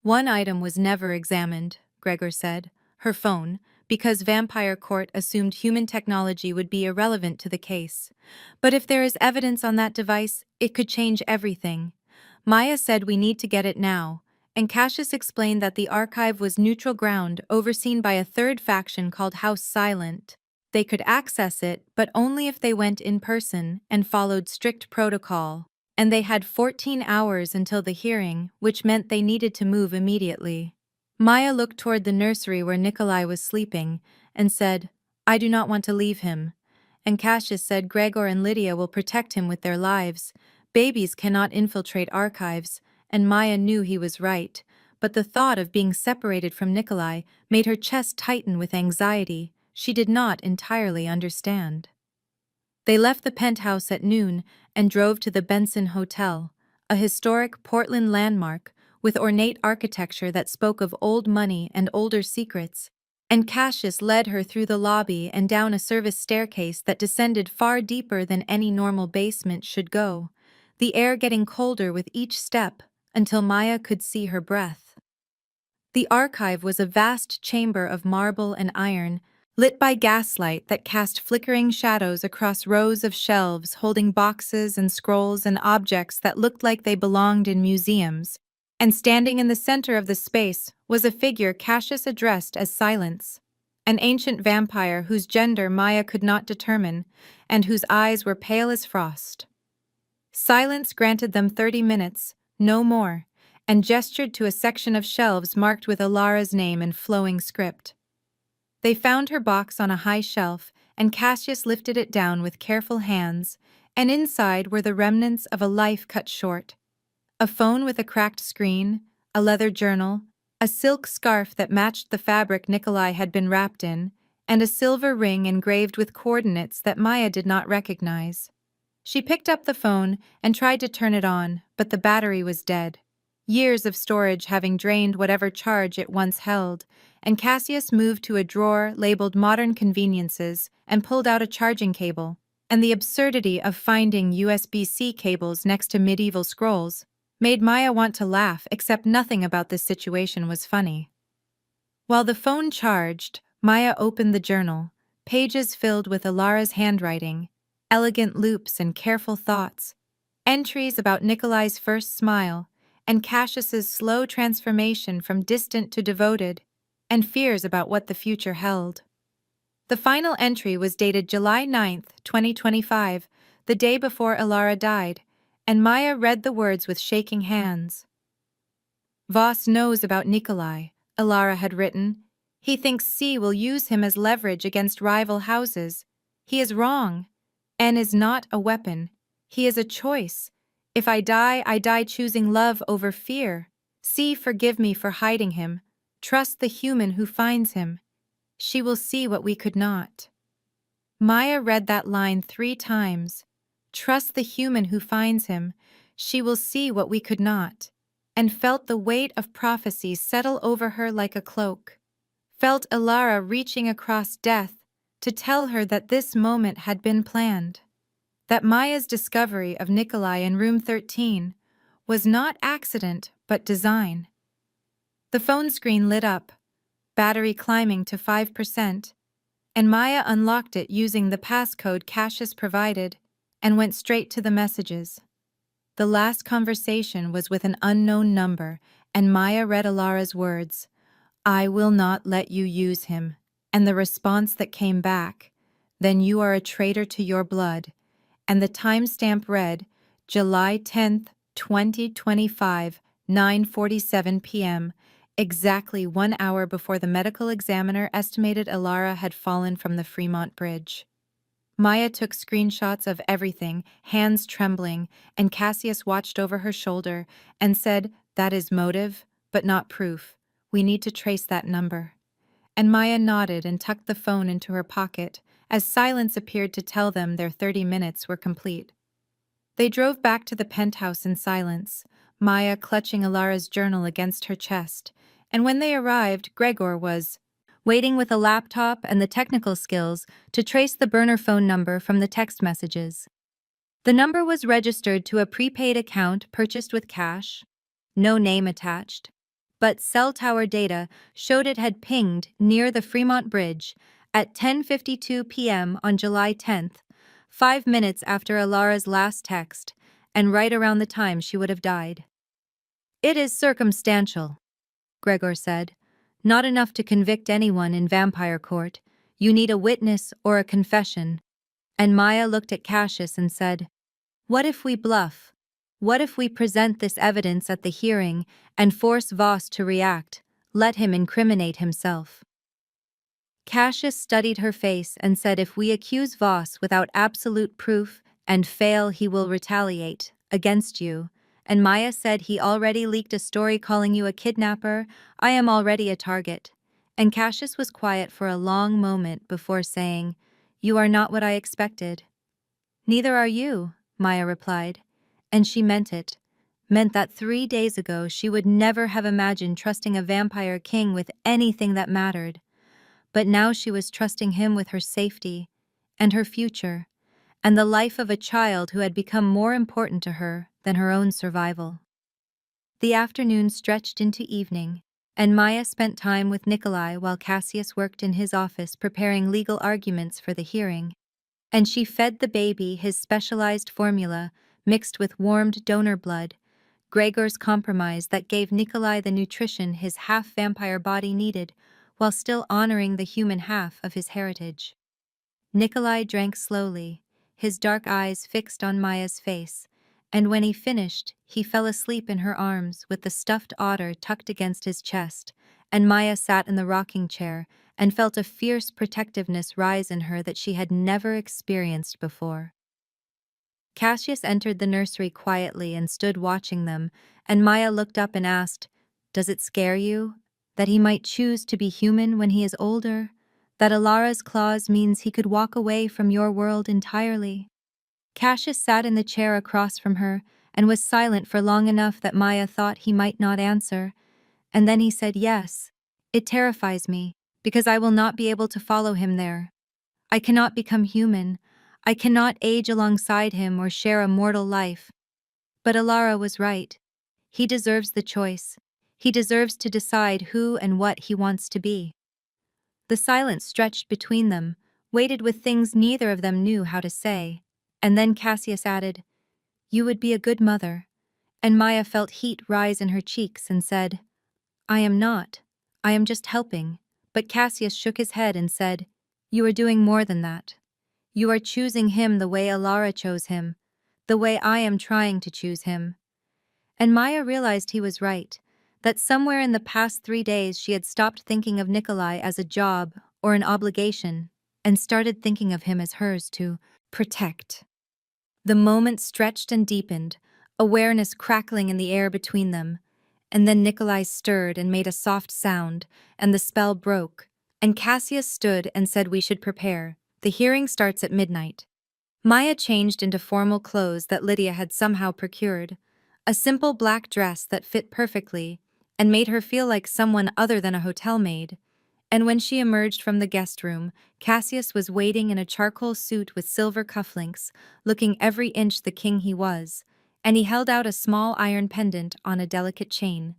"One item was never examined," Gregor said, "her phone, because Vampire Court assumed human technology would be irrelevant to the case. But if there is evidence on that device, it could change everything. Maya said we need to get it now," and Cassius explained that the archive was neutral ground overseen by a third faction called House Silent. They could access it, but only if they went in person and followed strict protocol. And they had 14 hours until the hearing, which meant they needed to move immediately. Maya looked toward the nursery where Nikolai was sleeping and said, "I do not want to leave him." And Cassius said Gregor and Lydia will protect him with their lives. Babies cannot infiltrate archives, and Maya knew he was right, but the thought of being separated from Nikolai made her chest tighten with anxiety. She did not entirely understand. They left the penthouse at noon and drove to the Benson Hotel, a historic Portland landmark with ornate architecture that spoke of old money and older secrets, and Cassius led her through the lobby and down a service staircase that descended far deeper than any normal basement should go, the air getting colder with each step until Maya could see her breath. The archive was a vast chamber of marble and iron, lit by gaslight that cast flickering shadows across rows of shelves holding boxes and scrolls and objects that looked like they belonged in museums. And standing in the center of the space was a figure Cassius addressed as Silence, an ancient vampire whose gender Maya could not determine and whose eyes were pale as frost. Silence granted them 30 minutes, no more, and gestured to a section of shelves marked with Alara's name in flowing script. They found her box on a high shelf, and Cassius lifted it down with careful hands, and inside were the remnants of a life cut short. A phone with a cracked screen, a leather journal, a silk scarf that matched the fabric Nikolai had been wrapped in, and a silver ring engraved with coordinates that Maya did not recognize. She picked up the phone and tried to turn it on, but the battery was dead, years of storage having drained whatever charge it once held, and Cassius moved to a drawer labeled Modern Conveniences and pulled out a charging cable, and the absurdity of finding USB-C cables next to medieval scrolls made Maya want to laugh, except nothing about this situation was funny. While the phone charged, Maya opened the journal, pages filled with Alara's handwriting, elegant loops and careful thoughts, entries about Nikolai's first smile, and Cassius's slow transformation from distant to devoted, and fears about what the future held. The final entry was dated July 9, 2025, the day before Alara died, and Maya read the words with shaking hands. "Voss knows about Nikolai," Alara had written. "He thinks C will use him as leverage against rival houses. He is wrong. N is not a weapon. He is a choice. If I die choosing love over fear. See, forgive me for hiding him. Trust the human who finds him. She will see what we could not. Maya read that line 3 times. Trust the human who finds him. She will see what we could not. And felt the weight of prophecy settle over her like a cloak. Felt Ilara reaching across death to tell her that this moment had been planned. That Maya's discovery of Nikolai in room 13 was not accident but design. The phone screen lit up, battery climbing to 5%, and Maya unlocked it using the passcode Cassius provided and went straight to the messages. The last conversation was with an unknown number, and Maya read Ilara's words, "I will not let you use him," and the response that came back, "Then you are a traitor to your blood," and the timestamp read, July 10th, 2025, 9:47 p.m., exactly 1 hour before the medical examiner estimated Ilara had fallen from the Fremont Bridge. Maya took screenshots of everything, hands trembling, and Cassius watched over her shoulder and said, "That is motive, but not proof. We need to trace that number." And Maya nodded and tucked the phone into her pocket, as silence appeared to tell them their 30 minutes were complete. They drove back to the penthouse in silence, Maya clutching Ilara's journal against her chest, and when they arrived, Gregor was waiting with a laptop and the technical skills to trace the burner phone number from the text messages. The number was registered to a prepaid account purchased with cash, no name attached, but cell tower data showed it had pinged near the Fremont Bridge at 10:52 p.m. on July 10th, 5 minutes after Ilara's last text, and right around the time she would have died. "It is circumstantial," Gregor said. "Not enough to convict anyone in vampire court. You need a witness or a confession." And Maya looked at Cassius and said, "What if we bluff? What if we present this evidence at the hearing and force Voss to react, let him incriminate himself?" Cassius studied her face and said, "If we accuse Voss without absolute proof and fail, he will retaliate against you." And Maya said, "He already leaked a story calling you a kidnapper. I am already a target." And Cassius was quiet for a long moment before saying, "You are not what I expected." "Neither are you," Maya replied. And she meant it. Meant that 3 days ago she would never have imagined trusting a vampire king with anything that mattered. But now she was trusting him with her safety and her future, and the life of a child who had become more important to her than her own survival. The afternoon stretched into evening, and Maya spent time with Nikolai while Cassius worked in his office preparing legal arguments for the hearing. And she fed the baby his specialized formula mixed with warmed donor blood, Gregor's compromise that gave Nikolai the nutrition his half-vampire body needed while still honoring the human half of his heritage. Nikolai drank slowly, his dark eyes fixed on Maya's face, and when he finished, he fell asleep in her arms with the stuffed otter tucked against his chest, and Maya sat in the rocking chair and felt a fierce protectiveness rise in her that she had never experienced before. Cassius entered the nursery quietly and stood watching them, and Maya looked up and asked, "Does it scare you? That he might choose to be human when he is older? That Ilara's clause means he could walk away from your world entirely?" Cassius sat in the chair across from her and was silent for long enough that Maya thought he might not answer, and then he said, "Yes, it terrifies me, because I will not be able to follow him there. I cannot become human. I cannot age alongside him or share a mortal life." But Ilara was right. He deserves the choice. He deserves to decide who and what he wants to be. The silence stretched between them, weighted with things neither of them knew how to say, and then Cassius added, "You would be a good mother." And Maya felt heat rise in her cheeks and said, "I am not. I am just helping." But Cassius shook his head and said, "You are doing more than that. You are choosing him the way Ilara chose him, the way I am trying to choose him." And Maya realized he was right, that somewhere in the past 3 days she had stopped thinking of Nikolai as a job or an obligation and started thinking of him as hers to protect. The moment stretched and deepened, awareness crackling in the air between them, and then Nikolai stirred and made a soft sound, and the spell broke, and Cassius stood and said we should prepare. The hearing starts at midnight. Maya changed into formal clothes that Lydia had somehow procured, a simple black dress that fit perfectly and made her feel like someone other than a hotel maid. And when she emerged from the guest room, Cassius was waiting in a charcoal suit with silver cufflinks, looking every inch the king he was, and he held out a small iron pendant on a delicate chain.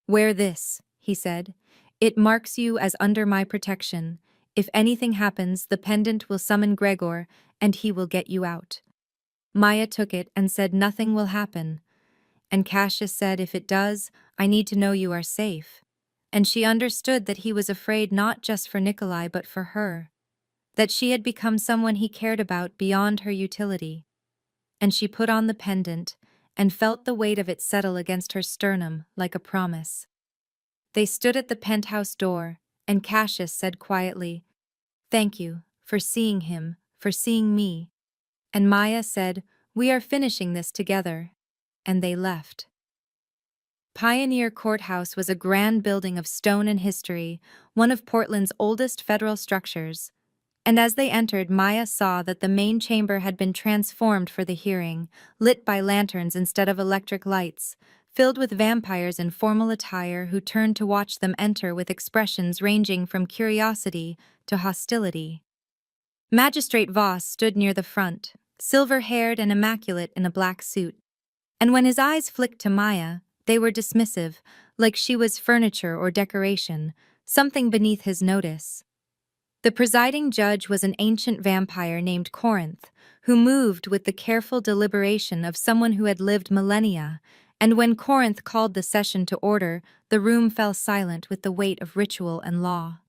"Wear this," he said. "It marks you as under my protection. If anything happens, the pendant will summon Gregor, and he will get you out." Maya took it and said nothing will happen. And Cassius said, "If it does, I need to know you are safe." And she understood that he was afraid not just for Nikolai but for her, that she had become someone he cared about beyond her utility. And she put on the pendant and felt the weight of it settle against her sternum like a promise. They stood at the penthouse door, and Cassius said quietly, "Thank you, for seeing him, for seeing me." And Maya said, "We are finishing this together." And they left. Pioneer Courthouse was a grand building of stone and history, one of Portland's oldest federal structures. And as they entered, Maya saw that the main chamber had been transformed for the hearing, lit by lanterns instead of electric lights, filled with vampires in formal attire who turned to watch them enter with expressions ranging from curiosity to hostility. Magistrate Voss stood near the front, silver-haired and immaculate in a black suit. And when his eyes flicked to Maya, they were dismissive, like she was furniture or decoration, something beneath his notice. The presiding judge was an ancient vampire named Corinth, who moved with the careful deliberation of someone who had lived millennia, and when Corinth called the session to order, the room fell silent with the weight of ritual and law.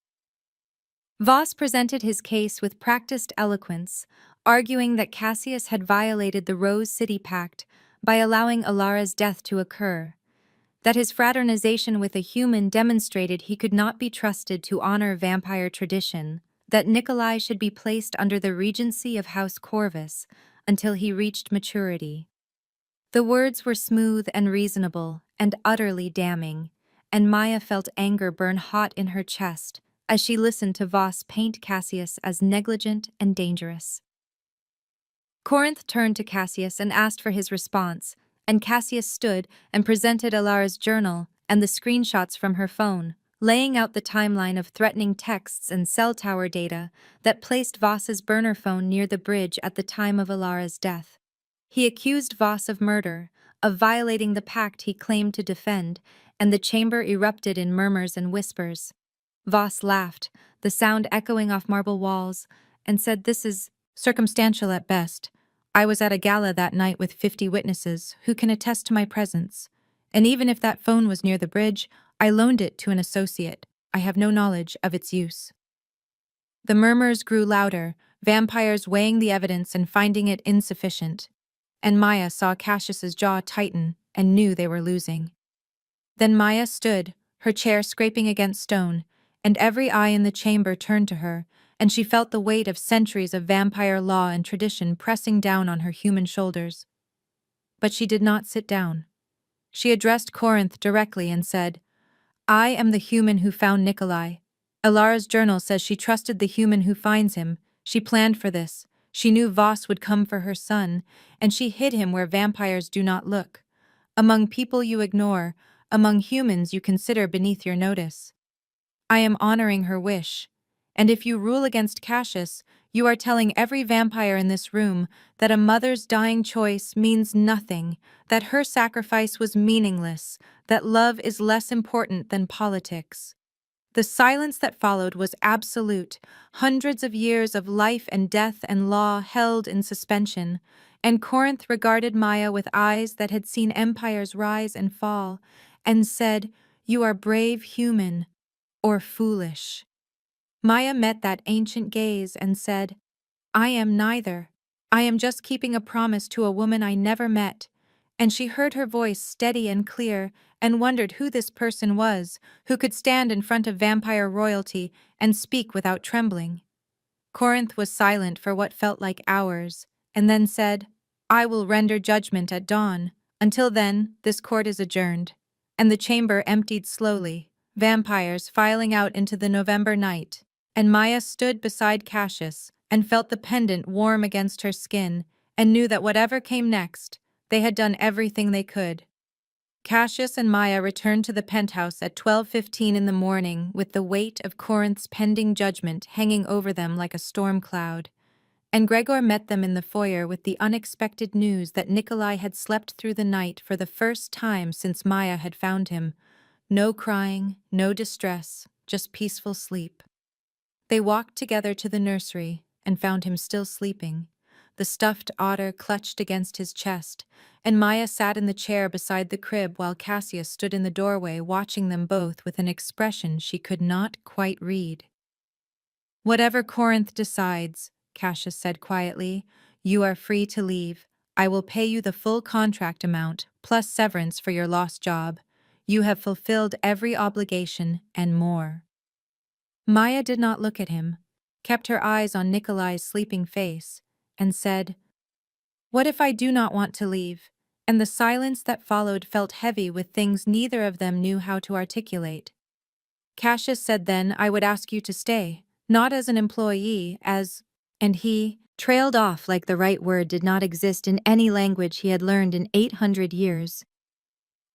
Voss presented his case with practiced eloquence, arguing that Cassius had violated the Rose City Pact by allowing Alara's death to occur, that his fraternization with a human demonstrated he could not be trusted to honor vampire tradition, that Nikolai should be placed under the regency of House Corvus until he reached maturity. The words were smooth and reasonable and utterly damning, and Maya felt anger burn hot in her chest as she listened to Voss paint Cassius as negligent and dangerous. Corinth turned to Cassius and asked for his response, and Cassius stood and presented Alara's journal and the screenshots from her phone, laying out the timeline of threatening texts and cell tower data that placed Voss's burner phone near the bridge at the time of Alara's death. He accused Voss of murder, of violating the pact he claimed to defend, and the chamber erupted in murmurs and whispers. Voss laughed, the sound echoing off marble walls, and said, "This is circumstantial at best. I was at a gala that night with 50 witnesses who can attest to my presence. And even if that phone was near the bridge, I loaned it to an associate. I have no knowledge of its use." The murmurs grew louder, vampires weighing the evidence and finding it insufficient. And Maya saw Cassius's jaw tighten and knew they were losing. Then Maya stood, her chair scraping against stone, and every eye in the chamber turned to her, and she felt the weight of centuries of vampire law and tradition pressing down on her human shoulders. But she did not sit down. She addressed Corinth directly and said, "I am the human who found Nikolai. Alara's journal says she trusted the human who finds him. She planned for this. She knew Voss would come for her son, and she hid him where vampires do not look. Among people you ignore, among humans you consider beneath your notice. I am honoring her wish. And if you rule against Cassius, you are telling every vampire in this room that a mother's dying choice means nothing, that her sacrifice was meaningless, that love is less important than politics." The silence that followed was absolute, hundreds of years of life and death and law held in suspension, and Corinth regarded Maya with eyes that had seen empires rise and fall, and said, "You are brave human, or foolish." Maya met that ancient gaze and said, "I am neither. I am just keeping a promise to a woman I never met." And she heard her voice steady and clear and wondered who this person was who could stand in front of vampire royalty and speak without trembling. Corinth was silent for what felt like hours, and then said, "I will render judgment at dawn. Until then, this court is adjourned." and the chamber emptied slowly, vampires filing out into the November night. And Maya stood beside Cassius and felt the pendant warm against her skin and knew that whatever came next, they had done everything they could. Cassius and Maya returned to the penthouse at 12:15 in the morning with the weight of Corinth's pending judgment hanging over them like a storm cloud. And Gregor met them in the foyer with the unexpected news that Nikolai had slept through the night for the first time since Maya had found him. No crying, no distress, just peaceful sleep. They walked together to the nursery and found him still sleeping, the stuffed otter clutched against his chest, and Maya sat in the chair beside the crib while Cassius stood in the doorway watching them both with an expression she could not quite read. "Whatever Corinth decides," Cassius said quietly, "you are free to leave. I will pay you the full contract amount, plus severance for your lost job. You have fulfilled every obligation and more." Maya did not look at him, kept her eyes on Nikolai's sleeping face, and said, "What if I do not want to leave?" And the silence that followed felt heavy with things neither of them knew how to articulate. Cassius said, "Then I would ask you to stay, not as an employee, as—" And he trailed off like the right word did not exist in any language he had learned in 800 years.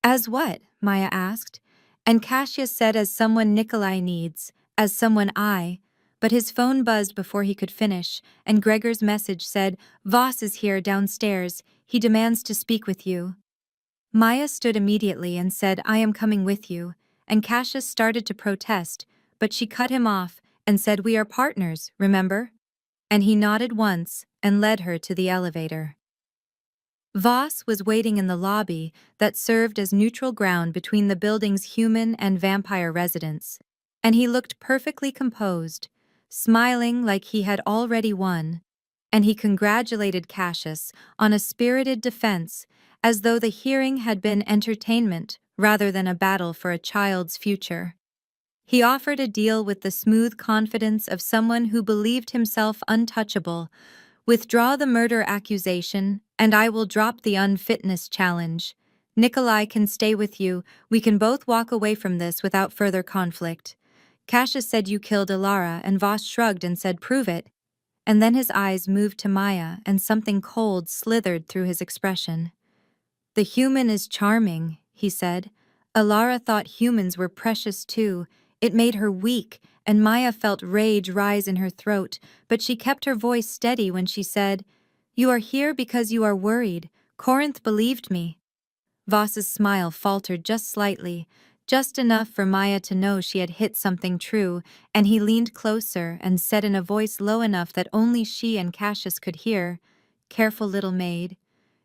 "As what?" Maya asked, and Cassius said, "As someone Nikolai needs, as someone I—" But his phone buzzed before he could finish, and Gregor's message said, "Voss is here downstairs. He demands to speak with you." Maya stood immediately and said, "I am coming with you," and Cassius started to protest, but she cut him off and said, "We are partners, remember?" And he nodded once and led her to the elevator. Voss was waiting in the lobby that served as neutral ground between the building's human and vampire residents, and he looked perfectly composed, smiling like he had already won, and he congratulated Cassius on a spirited defense as though the hearing had been entertainment rather than a battle for a child's future. He offered a deal with the smooth confidence of someone who believed himself untouchable. "Withdraw the murder accusation, and I will drop the unfitness challenge. Nikolai can stay with you. We can both walk away from this without further conflict." Cassius said, "You killed Ilara," and Voss shrugged and said, "Prove it." And then his eyes moved to Maya, and something cold slithered through his expression. "The human is charming," he said. "Ilara thought humans were precious too. It made her weak, and Maya felt rage rise in her throat, but she kept her voice steady when she said, "You are here because you are worried. Corinth believed me." Voss's smile faltered just slightly, just enough for Maya to know she had hit something true, and he leaned closer and said in a voice low enough that only she and Cassius could hear, "Careful, little maid.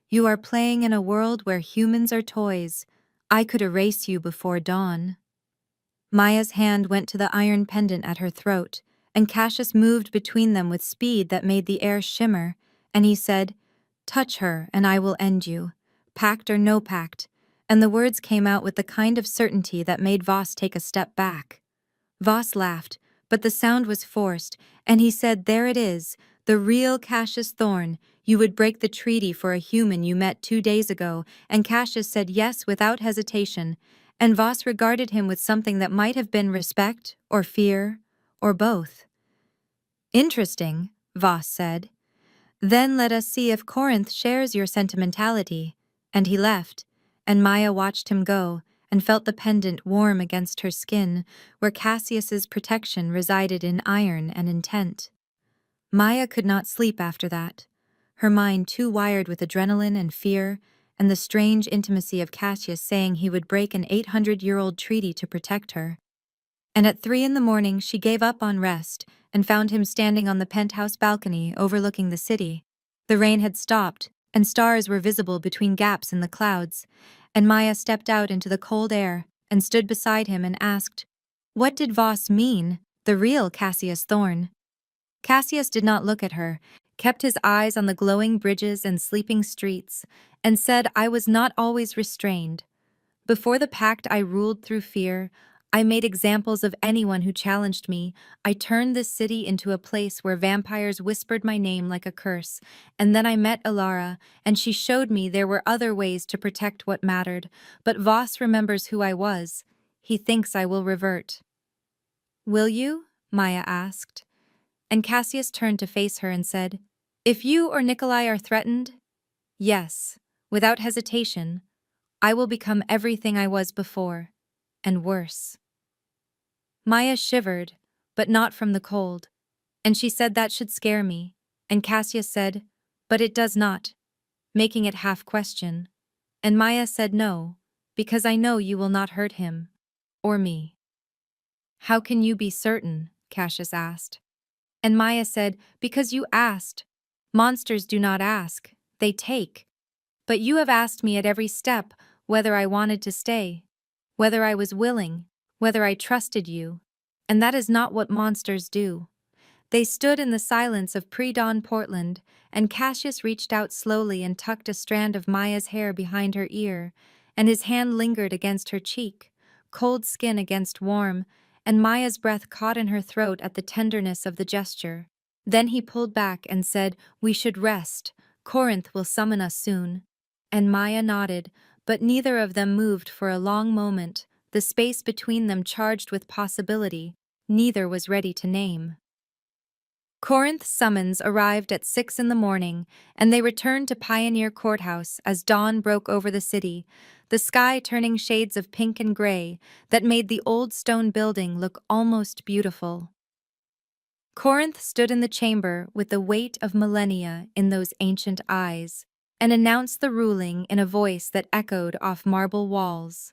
You are playing in a world where humans are toys. I could erase you before dawn." Maya's hand went to the iron pendant at her throat, and Cassius moved between them with speed that made the air shimmer, and he said, "Touch her, and I will end you. Pact or no pact," and the words came out with the kind of certainty that made Voss take a step back. Voss laughed, but the sound was forced, and he said, "There it is, the real Cassius Thorne. You would break the treaty for a human you met 2 days ago," and Cassius said yes without hesitation, and Voss regarded him with something that might have been respect or fear or both. "Interesting," Voss said. "Then let us see if Corinth shares your sentimentality." And he left, and Maya watched him go and felt the pendant warm against her skin, where Cassius's protection resided in iron and intent. Maya could not sleep after that, her mind too wired with adrenaline and fear, and the strange intimacy of Cassius saying he would break an 800-year-old treaty to protect her. And at 3 in the morning she gave up on rest and found him standing on the penthouse balcony overlooking the city. The rain had stopped, and stars were visible between gaps in the clouds, and Maya stepped out into the cold air and stood beside him and asked, "What did Voss mean, the real Cassius Thorne?" Cassius did not look at her, kept his eyes on the glowing bridges and sleeping streets, and said, "I was not always restrained. Before the pact I ruled through fear. I made examples of anyone who challenged me. I turned this city into a place where vampires whispered my name like a curse. And then I met Ilara, and she showed me there were other ways to protect what mattered. But Voss remembers who I was. He thinks I will revert. Will you? Maya asked. And Cassius turned to face her and said, If you or Nikolai are threatened, yes, without hesitation, I will become everything I was before, and worse. Maya shivered, but not from the cold, and she said that should scare me, and Cassius said, But it does not, making it half question. And Maya said no, because I know you will not hurt him, or me. How can you be certain? Cassius asked. And Maya said, Because you asked. Monsters do not ask, they take. But you have asked me at every step whether I wanted to stay, whether I was willing, whether I trusted you. And that is not what monsters do. They stood in the silence of pre-dawn Portland, and Cassius reached out slowly and tucked a strand of Maya's hair behind her ear, and his hand lingered against her cheek, cold skin against warm, and Maya's breath caught in her throat at the tenderness of the gesture. Then he pulled back and said, We should rest. Corinth will summon us soon. And Maya nodded, but neither of them moved for a long moment, the space between them charged with possibility. Neither was ready to name. Corinth's summons arrived at 6 in the morning, and they returned to Pioneer Courthouse as dawn broke over the city, the sky turning shades of pink and gray that made the old stone building look almost beautiful. Corinth stood in the chamber with the weight of millennia in those ancient eyes, and announced the ruling in a voice that echoed off marble walls.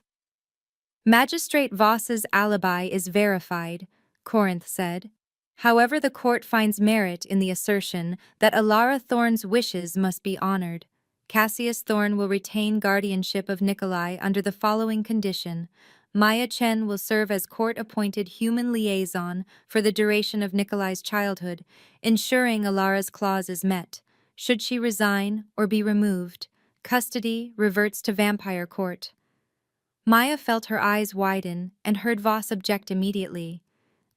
Magistrate Voss's alibi is verified, Corinth said. However, the court finds merit in the assertion that Ilara Thorne's wishes must be honored. Cassius Thorne will retain guardianship of Nikolai under the following condition. Maya Chen will serve as court-appointed human liaison for the duration of Nikolai's childhood, ensuring Ilara's clause is met. Should she resign or be removed, custody reverts to Vampire Court. Maya felt her eyes widen and heard Voss object immediately.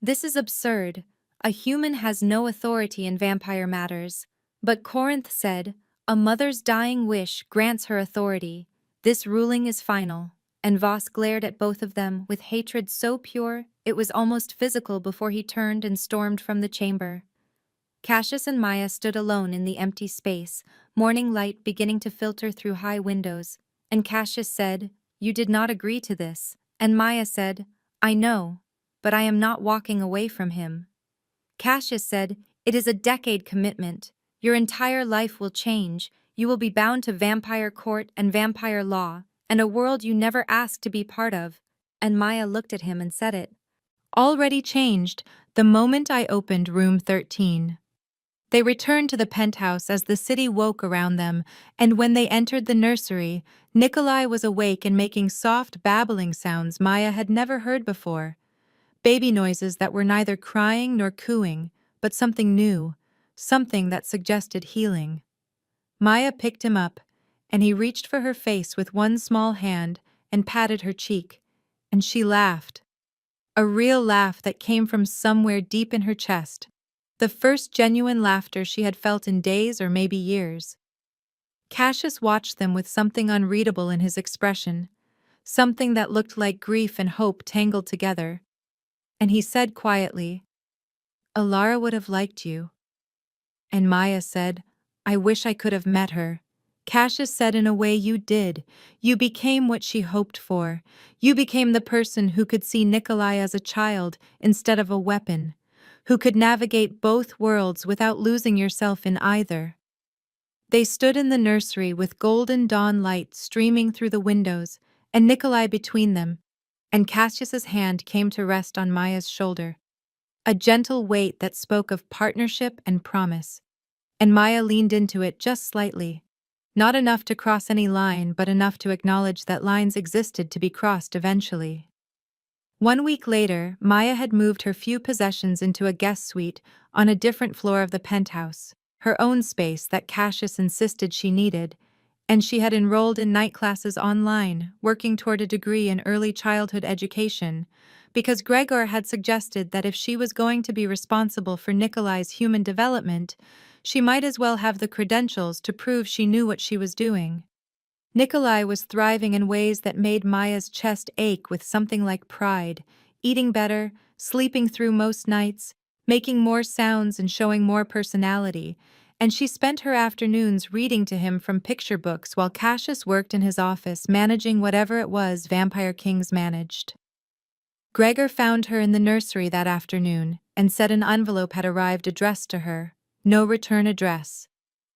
This is absurd. A human has no authority in vampire matters. But Corinth said, A mother's dying wish grants her authority. This ruling is final. And Voss glared at both of them with hatred so pure it was almost physical before he turned and stormed from the chamber. Cassius and Maya stood alone in the empty space, morning light beginning to filter through high windows, and Cassius said, You did not agree to this, and Maya said, I know, but I am not walking away from him. Cassius said, It is a decade commitment. Your entire life will change. You will be bound to vampire court and vampire law, and a world you never asked to be part of. And Maya looked at him and said it. Already changed, the moment I opened room 13. They returned to the penthouse as the city woke around them, and when they entered the nursery, Nikolai was awake and making soft babbling sounds Maya had never heard before. Baby noises that were neither crying nor cooing, but something new, something that suggested healing. Maya picked him up, and he reached for her face with one small hand and patted her cheek, and she laughed. A real laugh that came from somewhere deep in her chest. The first genuine laughter she had felt in days or maybe years. Cassius watched them with something unreadable in his expression, something that looked like grief and hope tangled together. And he said quietly, Ilara would have liked you. And Maya said, I wish I could have met her. Cassius said, In a way you did. You became what she hoped for. You became the person who could see Nikolai as a child instead of a weapon, who could navigate both worlds without losing yourself in either. They stood in the nursery with golden dawn light streaming through the windows, and Nikolai between them, and Cassius's hand came to rest on Maya's shoulder. A gentle weight that spoke of partnership and promise. And Maya leaned into it just slightly. Not enough to cross any line, but enough to acknowledge that lines existed to be crossed eventually. 1 week later, Maya had moved her few possessions into a guest suite on a different floor of the penthouse, her own space that Cassius insisted she needed, and she had enrolled in night classes online, working toward a degree in early childhood education, because Gregor had suggested that if she was going to be responsible for Nikolai's human development, she might as well have the credentials to prove she knew what she was doing. Nikolai was thriving in ways that made Maya's chest ache with something like pride, eating better, sleeping through most nights, making more sounds and showing more personality, and she spent her afternoons reading to him from picture books while Cassius worked in his office managing whatever it was Vampire Kings managed. Gregor found her in the nursery that afternoon and said an envelope had arrived addressed to her, no return address,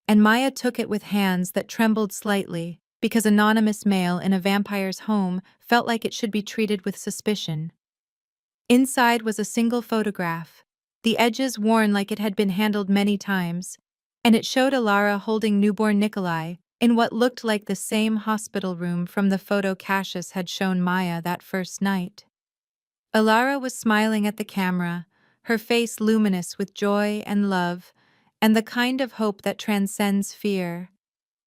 and Maya took it with hands that trembled slightly, because anonymous mail in a vampire's home felt like it should be treated with suspicion. Inside was a single photograph, the edges worn like it had been handled many times, and it showed Alara holding newborn Nikolai in what looked like the same hospital room from the photo Cassius had shown Maya that first night. Alara was smiling at the camera, her face luminous with joy and love, and the kind of hope that transcends fear.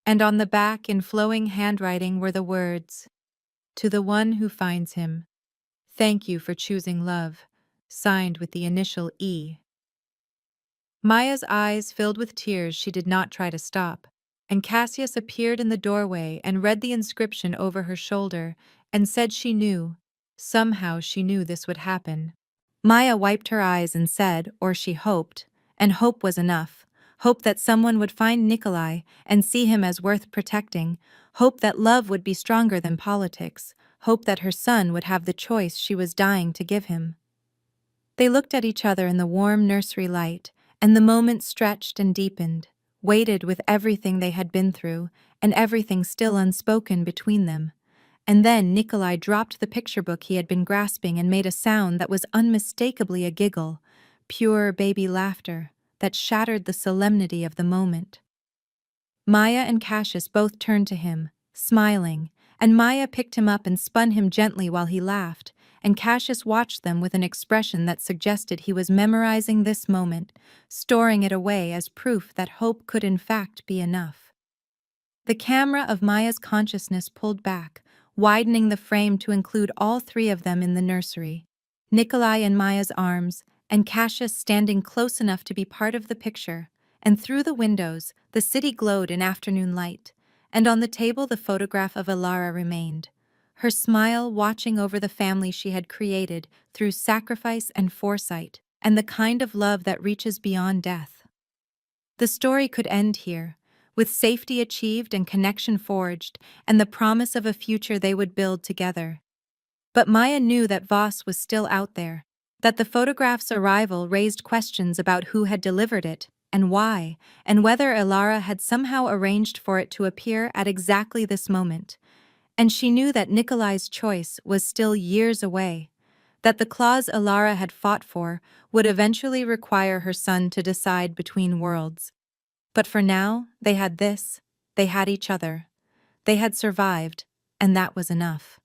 And on the back in flowing handwriting were the words, "To the one who finds him, thank you for choosing love," signed with the initial E. Maya's eyes filled with tears she did not try to stop, and Cassius appeared in the doorway and read the inscription over her shoulder and said she knew, somehow she knew this would happen. Maya wiped her eyes and said, or she hoped, and hope was enough. Hope that someone would find Nikolai and see him as worth protecting. Hope that love would be stronger than politics. Hope that her son would have the choice she was dying to give him. They looked at each other in the warm nursery light, and the moment stretched and deepened, weighted with everything they had been through, and everything still unspoken between them. And then Nikolai dropped the picture book he had been grasping and made a sound that was unmistakably a giggle, pure baby laughter that shattered the solemnity of the moment. Maya and Cassius both turned to him, smiling, and Maya picked him up and spun him gently while he laughed, and Cassius watched them with an expression that suggested he was memorizing this moment, storing it away as proof that hope could in fact be enough. The camera of Maya's consciousness pulled back, widening the frame to include all three of them in the nursery, Nikolai in Maya's arms, and Cassius standing close enough to be part of the picture, and through the windows, the city glowed in afternoon light, and on the table the photograph of Alara remained, her smile watching over the family she had created through sacrifice and foresight, and the kind of love that reaches beyond death. The story could end here, with safety achieved and connection forged, and the promise of a future they would build together. But Maya knew that Voss was still out there, that the photograph's arrival raised questions about who had delivered it, and why, and whether Alara had somehow arranged for it to appear at exactly this moment. And she knew that Nikolai's choice was still years away, that the cause Alara had fought for would eventually require her son to decide between worlds. But for now, they had this, they had each other. They had survived, and that was enough.